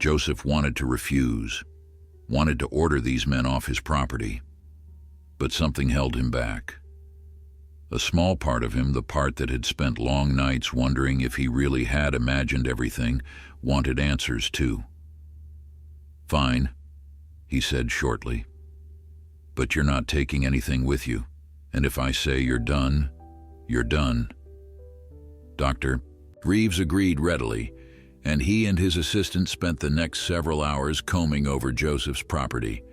Joseph wanted to refuse, wanted to order these men off his property, but something held him back. A small part of him, the part that had spent long nights wondering if he really had imagined everything, wanted answers too. "Fine," he said shortly. "But you're not taking anything with you, and if I say you're done, you're done." Dr. Reeves agreed readily, and he and his assistant spent the next several hours combing over Joseph's property.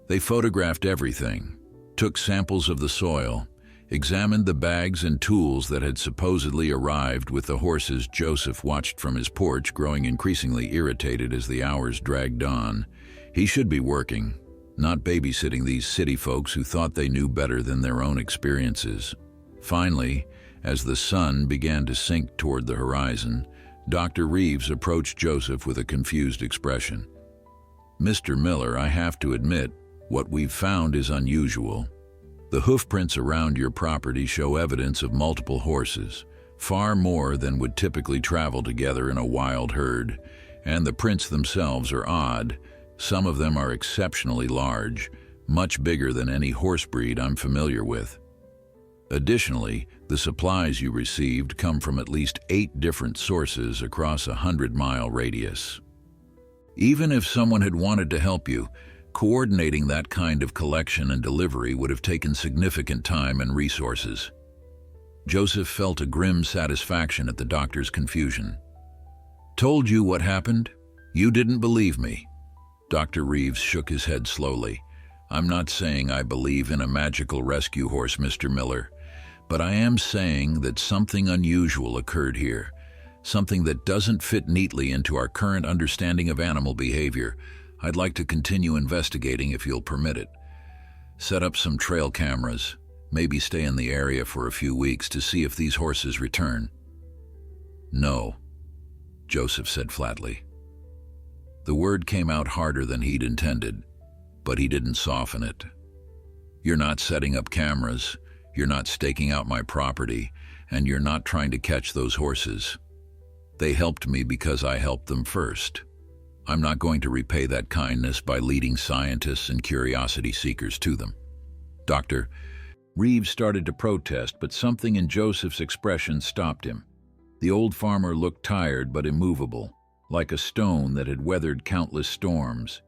They photographed everything, took samples of the soil, examined the bags and tools that had supposedly arrived with the horses. Joseph watched from his porch, growing increasingly irritated as the hours dragged on. He should be working, not babysitting these city folks who thought they knew better than their own experiences. Finally, as the sun began to sink toward the horizon, Dr. Reeves approached Joseph with a confused expression. "Mr. Miller, I have to admit, what we've found is unusual. The hoofprints around your property show evidence of multiple horses, far more than would typically travel together in a wild herd, and the prints themselves are odd. Some of them are exceptionally large, much bigger than any horse breed I'm familiar with. Additionally, the supplies you received come from at least 8 different sources across a 100-mile radius. Even if someone had wanted to help you, coordinating that kind of collection and delivery would have taken significant time and resources." Joseph felt a grim satisfaction at the doctor's confusion. "Told you what happened? You didn't believe me." Dr. Reeves shook his head slowly. "I'm not saying I believe in a magical rescue horse, Mr. Miller, but I am saying that something unusual occurred here, something that doesn't fit neatly into our current understanding of animal behavior. I'd like to continue investigating if you'll permit it. Set up some trail cameras, maybe stay in the area for a few weeks to see if these horses return." "No," Joseph said flatly. The word came out harder than he'd intended, but he didn't soften it. "You're not setting up cameras, you're not staking out my property, and you're not trying to catch those horses. They helped me because I helped them first. I'm not going to repay that kindness by leading scientists and curiosity seekers to them." Dr. Reeves started to protest, but something in Joseph's expression stopped him. The old farmer looked tired but immovable, like a stone that had weathered countless storms.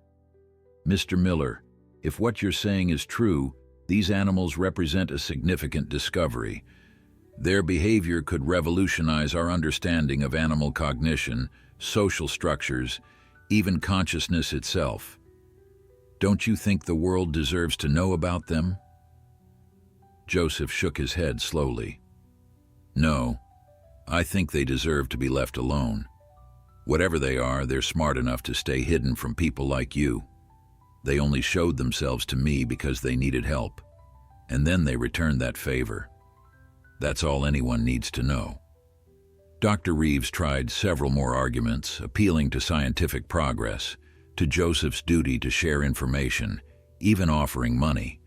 "Mr. Miller, if what you're saying is true, these animals represent a significant discovery. Their behavior could revolutionize our understanding of animal cognition, social structures, even consciousness itself. Don't you think the world deserves to know about them?" Joseph shook his head slowly. "No, I think they deserve to be left alone. Whatever they are, they're smart enough to stay hidden from people like you. They only showed themselves to me because they needed help, and then they returned that favor. That's all anyone needs to know." Dr. Reeves tried several more arguments, appealing to scientific progress, to Joseph's duty to share information, even offering money.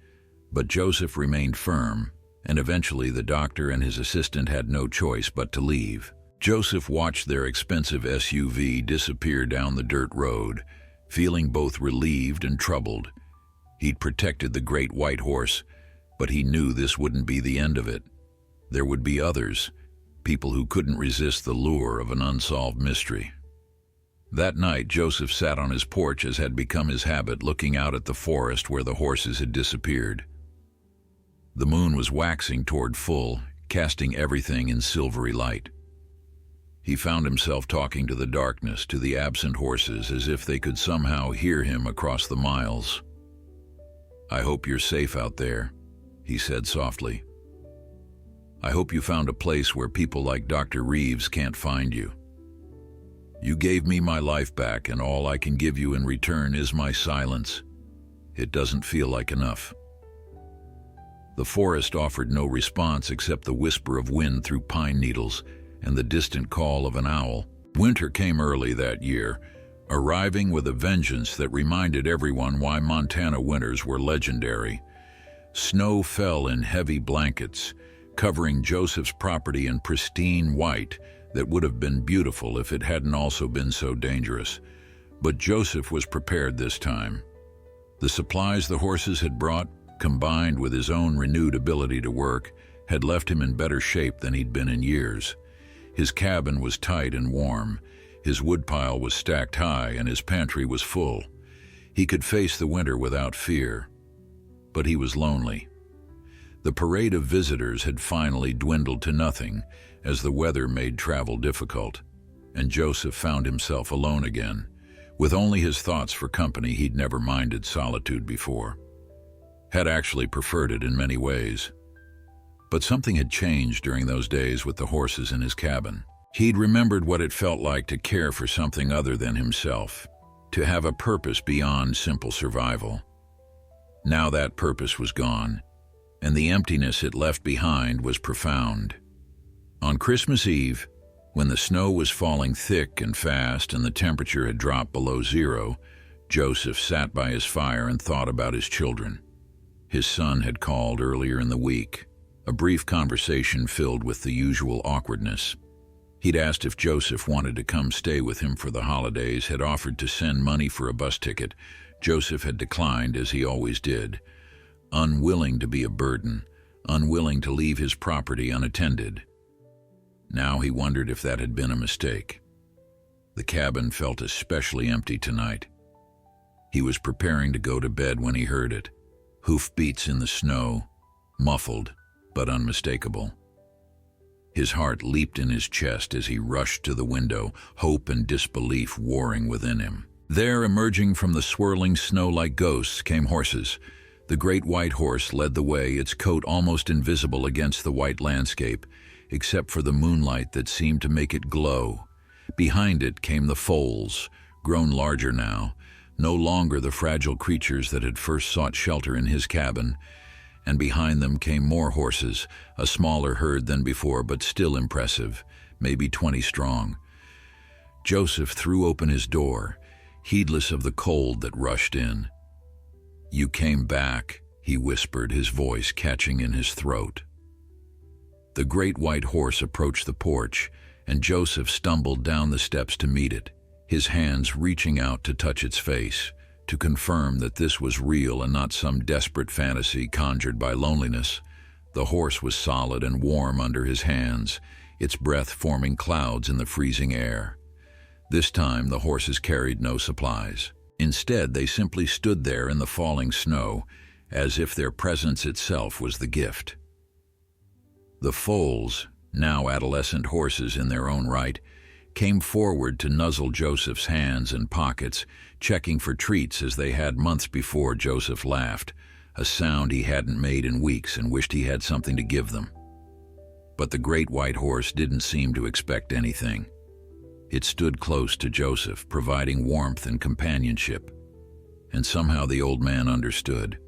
But Joseph remained firm, and eventually the doctor and his assistant had no choice but to leave. Joseph watched their expensive SUV disappear down the dirt road, feeling both relieved and troubled. He'd protected the great white horse, but he knew this wouldn't be the end of it. There would be others, people who couldn't resist the lure of an unsolved mystery. That night, Joseph sat on his porch, as had become his habit, looking out at the forest where the horses had disappeared. The moon was waxing toward full, casting everything in silvery light. He found himself talking to the darkness, to the absent horses, as if they could somehow hear him across the miles. "I hope you're safe out there," he said softly. "I hope you found a place where people like Dr. Reeves can't find you. You gave me my life back, and all I can give you in return is my silence. It doesn't feel like enough." The forest offered no response except the whisper of wind through pine needles and the distant call of an owl. Winter came early that year, arriving with a vengeance that reminded everyone why Montana winters were legendary. Snow fell in heavy blankets, covering Joseph's property in pristine white that would have been beautiful if it hadn't also been so dangerous. But Joseph was prepared this time. The supplies the horses had brought, combined with his own renewed ability to work, had left him in better shape than he'd been in years. His cabin was tight and warm, his woodpile was stacked high, and his pantry was full. He could face the winter without fear. But he was lonely. The parade of visitors had finally dwindled to nothing as the weather made travel difficult, and Joseph found himself alone again. With only his thoughts for company, he'd never minded solitude before. Had actually preferred it in many ways. But something had changed during those days with the horses in his cabin. He'd remembered what it felt like to care for something other than himself, to have a purpose beyond simple survival. Now that purpose was gone, and the emptiness it left behind was profound. On Christmas Eve, when the snow was falling thick and fast and the temperature had dropped below zero, Joseph sat by his fire and thought about his children. His son had called earlier in the week, a brief conversation filled with the usual awkwardness. He'd asked if Joseph wanted to come stay with him for the holidays, had offered to send money for a bus ticket. Joseph had declined, as he always did, unwilling to be a burden, unwilling to leave his property unattended. Now he wondered if that had been a mistake. The cabin felt especially empty tonight. He was preparing to go to bed when he heard it. Hoofbeats in the snow, muffled but unmistakable. His heart leaped in his chest as he rushed to the window, hope and disbelief warring within him. There, emerging from the swirling snow like ghosts, came horses. The great white horse led the way, its coat almost invisible against the white landscape, except for the moonlight that seemed to make it glow. Behind it came the foals, grown larger now, no longer the fragile creatures that had first sought shelter in his cabin. And behind them came more horses, a smaller herd than before, but still impressive, maybe 20 strong. Joseph threw open his door, heedless of the cold that rushed in. "You came back," he whispered, his voice catching in his throat. The great white horse approached the porch, and Joseph stumbled down the steps to meet it, his hands reaching out to touch its face, to confirm that this was real and not some desperate fantasy conjured by loneliness. The horse was solid and warm under his hands, its breath forming clouds in the freezing air. This time the horses carried no supplies. Instead, they simply stood there in the falling snow, as if their presence itself was the gift. The foals, now adolescent horses in their own right, came forward to nuzzle Joseph's hands and pockets, checking for treats as they had months before. Joseph laughed, a sound he hadn't made in weeks, and wished he had something to give them. But the great white horse didn't seem to expect anything. It stood close to Joseph, providing warmth and companionship. And somehow the old man understood.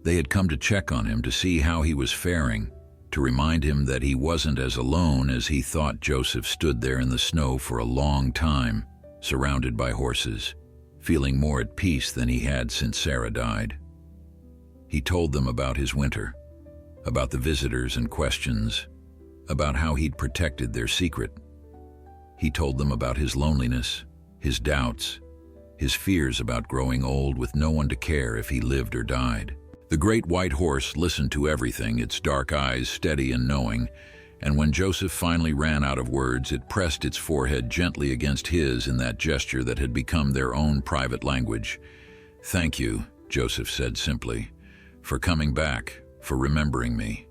They had come to check on him, to see how he was faring, to remind him that he wasn't as alone as he thought. Joseph stood there in the snow for a long time, surrounded by horses, feeling more at peace than he had since Sarah died. He told them about his winter, about the visitors and questions, about how he'd protected their secret. He told them about his loneliness, his doubts, his fears about growing old with no one to care if he lived or died. The great white horse listened to everything, its dark eyes steady and knowing, and when Joseph finally ran out of words, it pressed its forehead gently against his in that gesture that had become their own private language. "Thank you," Joseph said simply, "for coming back, for remembering me."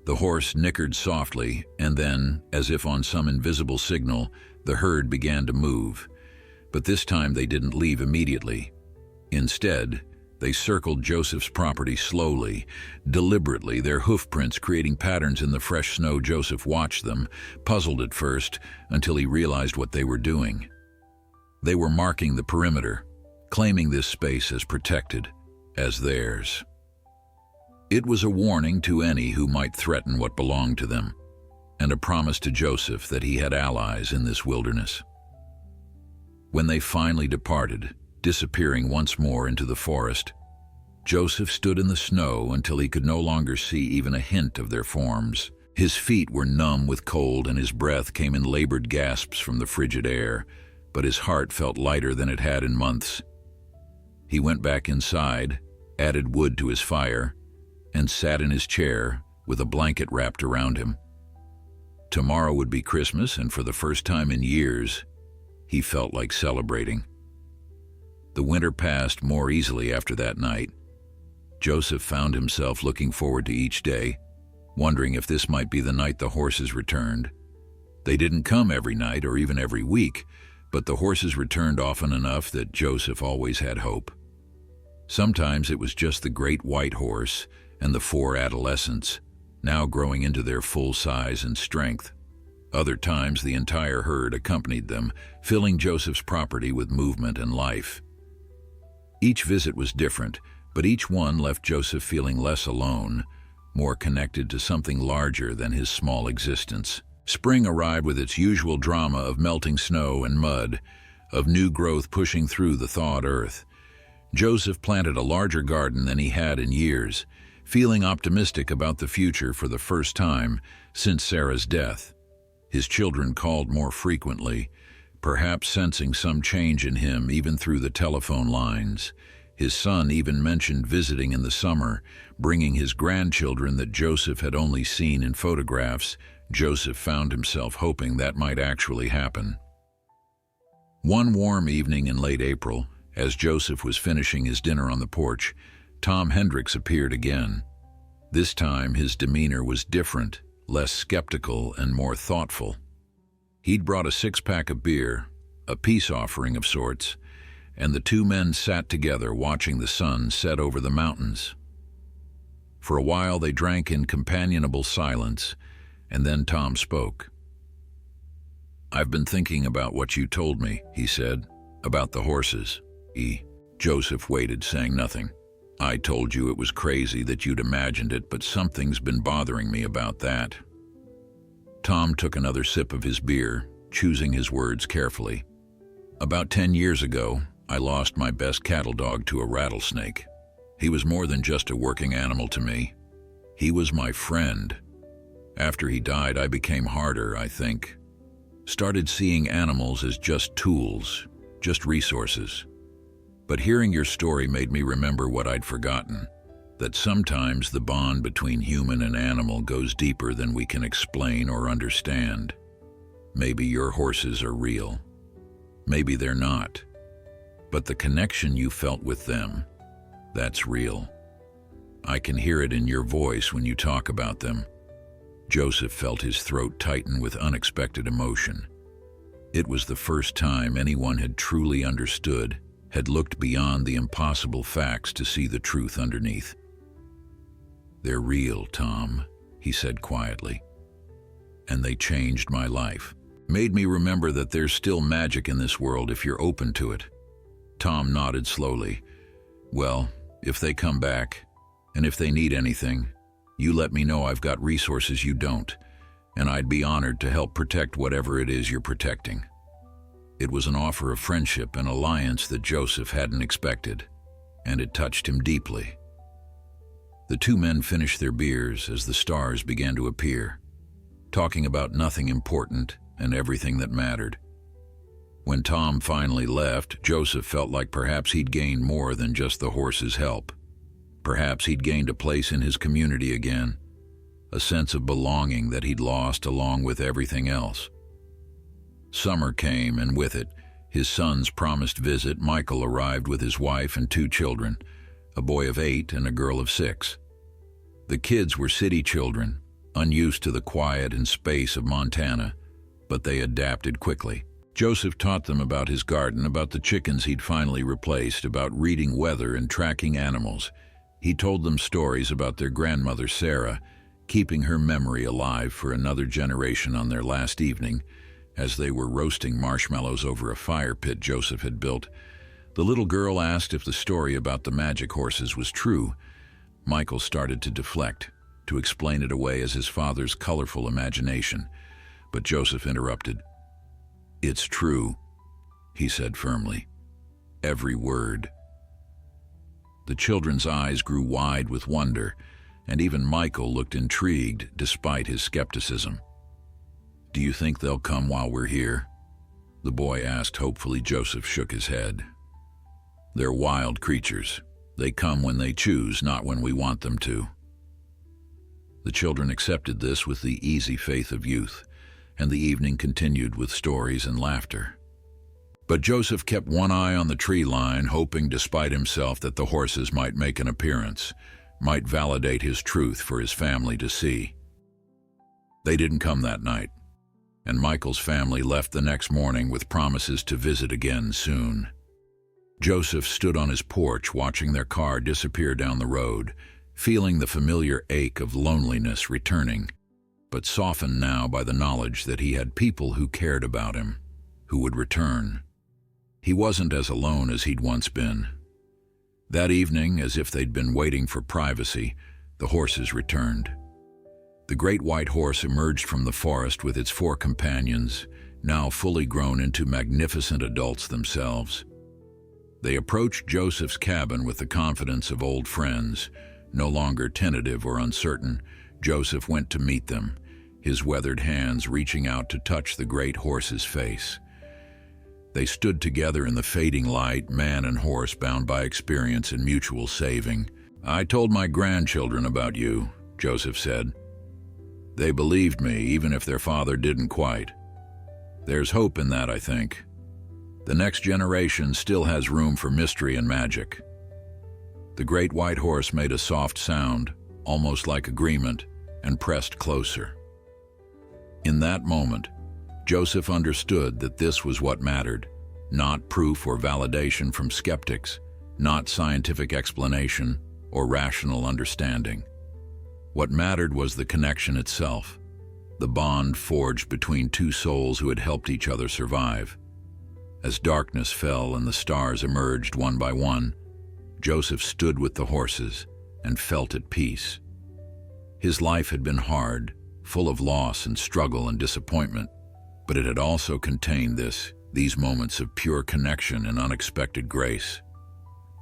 The horse nickered softly, and then, as if on some invisible signal, the herd began to move. But this time they didn't leave immediately. Instead, they circled Joseph's property slowly, deliberately, their hoofprints creating patterns in the fresh snow. Joseph watched them, puzzled at first, until he realized what they were doing. They were marking the perimeter, claiming this space as protected, as theirs. It was a warning to any who might threaten what belonged to them, and a promise to Joseph that he had allies in this wilderness. When they finally departed, disappearing once more into the forest, Joseph stood in the snow until he could no longer see even a hint of their forms. His feet were numb with cold and his breath came in labored gasps from the frigid air, but his heart felt lighter than it had in months. He went back inside, added wood to his fire, and sat in his chair with a blanket wrapped around him. Tomorrow would be Christmas, and for the first time in years, he felt like celebrating. The winter passed more easily after that night. Joseph found himself looking forward to each day, wondering if this might be the night the horses returned. They didn't come every night or even every week, but the horses returned often enough that Joseph always had hope. Sometimes it was just the great white horse and the 4 adolescents, now growing into their full size and strength. Other times the entire herd accompanied them, filling Joseph's property with movement and life. Each visit was different, but each one left Joseph feeling less alone, more connected to something larger than his small existence. Spring arrived with its usual drama of melting snow and mud, of new growth pushing through the thawed earth. Joseph planted a larger garden than he had in years, feeling optimistic about the future for the first time since Sarah's death. His children called more frequently, perhaps sensing some change in him even through the telephone lines. His son even mentioned visiting in the summer, bringing his grandchildren that Joseph had only seen in photographs. Joseph found himself hoping that might actually happen. One warm evening in late April, as Joseph was finishing his dinner on the porch, Tom Hendricks appeared again. This time his demeanor was different, less skeptical and more thoughtful. He'd brought a 6-pack of beer, a peace offering of sorts, and the 2 men sat together watching the sun set over the mountains. For a while they drank in companionable silence, and then Tom spoke. "I've been thinking about what you told me," he said, "about the horses." Joseph waited, saying nothing. "I told you it was crazy that you'd imagined it, but something's been bothering me about that." Tom took another sip of his beer, choosing his words carefully. "About 10 years ago, I lost my best cattle dog to a rattlesnake. He was more than just a working animal to me. He was my friend. After he died, I became harder, I think. Started seeing animals as just tools, just resources. But hearing your story made me remember what I'd forgotten, that sometimes the bond between human and animal goes deeper than we can explain or understand. Maybe your horses are real. Maybe they're not. But the connection you felt with them, that's real. I can hear it in your voice when you talk about them." Joseph felt his throat tighten with unexpected emotion. It was the first time anyone had truly understood, had looked beyond the impossible facts to see the truth underneath. "They're real, Tom," he said quietly. "And they changed my life. Made me remember that there's still magic in this world if you're open to it." Tom nodded slowly. "Well, if they come back, and if they need anything, you let me know. I've got resources you don't, and I'd be honored to help protect whatever it is you're protecting." It was an offer of friendship and alliance that Joseph hadn't expected, and it touched him deeply. The 2 men finished their beers as the stars began to appear, talking about nothing important and everything that mattered. When Tom finally left, Joseph felt like perhaps he'd gained more than just the horse's help. Perhaps he'd gained a place in his community again, a sense of belonging that he'd lost along with everything else. Summer came, and with it, his son's promised visit. Michael arrived with his wife and 2 children, a boy of 8 and a girl of 6. The kids were city children, unused to the quiet and space of Montana, but they adapted quickly. Joseph taught them about his garden, about the chickens he'd finally replaced, about reading weather and tracking animals. He told them stories about their grandmother Sarah, keeping her memory alive for another generation on their last evening, as they were roasting marshmallows over a fire pit Joseph had built. The little girl asked if the story about the magic horses was true. Michael started to deflect, to explain it away as his father's colorful imagination. But Joseph interrupted. "It's true," he said firmly. "Every word." The children's eyes grew wide with wonder, and even Michael looked intrigued despite his skepticism. "Do you think they'll come while we're here?" the boy asked hopefully. Joseph shook his head. "They're wild creatures. They come when they choose, not when we want them to." The children accepted this with the easy faith of youth, and the evening continued with stories and laughter. But Joseph kept one eye on the tree line, hoping despite himself that the horses might make an appearance, might validate his truth for his family to see. They didn't come that night, and Michael's family left the next morning with promises to visit again soon. Joseph stood on his porch watching their car disappear down the road, feeling the familiar ache of loneliness returning, but softened now by the knowledge that he had people who cared about him, who would return. He wasn't as alone as he'd once been. That evening, as if they'd been waiting for privacy, the horses returned. The great white horse emerged from the forest with its 4 companions, now fully grown into magnificent adults themselves. They approached Joseph's cabin with the confidence of old friends. No longer tentative or uncertain, Joseph went to meet them, his weathered hands reaching out to touch the great horse's face. They stood together in the fading light, man and horse bound by experience and mutual saving. "I told my grandchildren about you," Joseph said. "They believed me, even if their father didn't quite. There's hope in that, I think. The next generation still has room for mystery and magic." The great white horse made a soft sound, almost like agreement, and pressed closer. In that moment, Joseph understood that this was what mattered, not proof or validation from skeptics, not scientific explanation or rational understanding. What mattered was the connection itself, the bond forged between 2 souls who had helped each other survive. As darkness fell and the stars emerged one by one, Joseph stood with the horses and felt at peace. His life had been hard, full of loss and struggle and disappointment, but it had also contained these moments of pure connection and unexpected grace.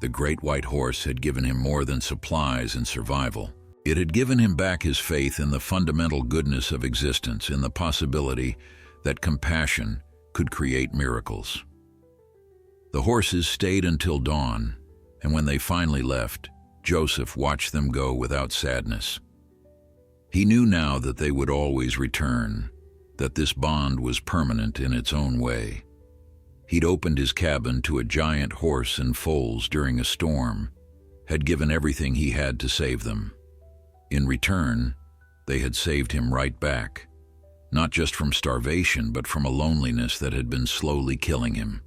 The great white horse had given him more than supplies and survival. It had given him back his faith in the fundamental goodness of existence, in the possibility that compassion could create miracles. The horses stayed until dawn, and when they finally left, Joseph watched them go without sadness. He knew now that they would always return, that this bond was permanent in its own way. He'd opened his cabin to a giant horse and foals during a storm, had given everything he had to save them. In return, they had saved him right back, not just from starvation, but from a loneliness that had been slowly killing him.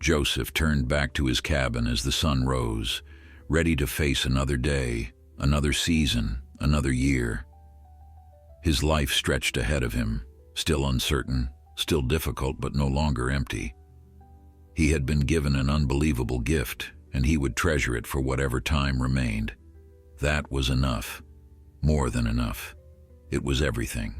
Joseph turned back to his cabin as the sun rose, ready to face another day, another season, another year. His life stretched ahead of him, still uncertain, still difficult, but no longer empty. He had been given an unbelievable gift, and he would treasure it for whatever time remained. That was enough, more than enough. It was everything.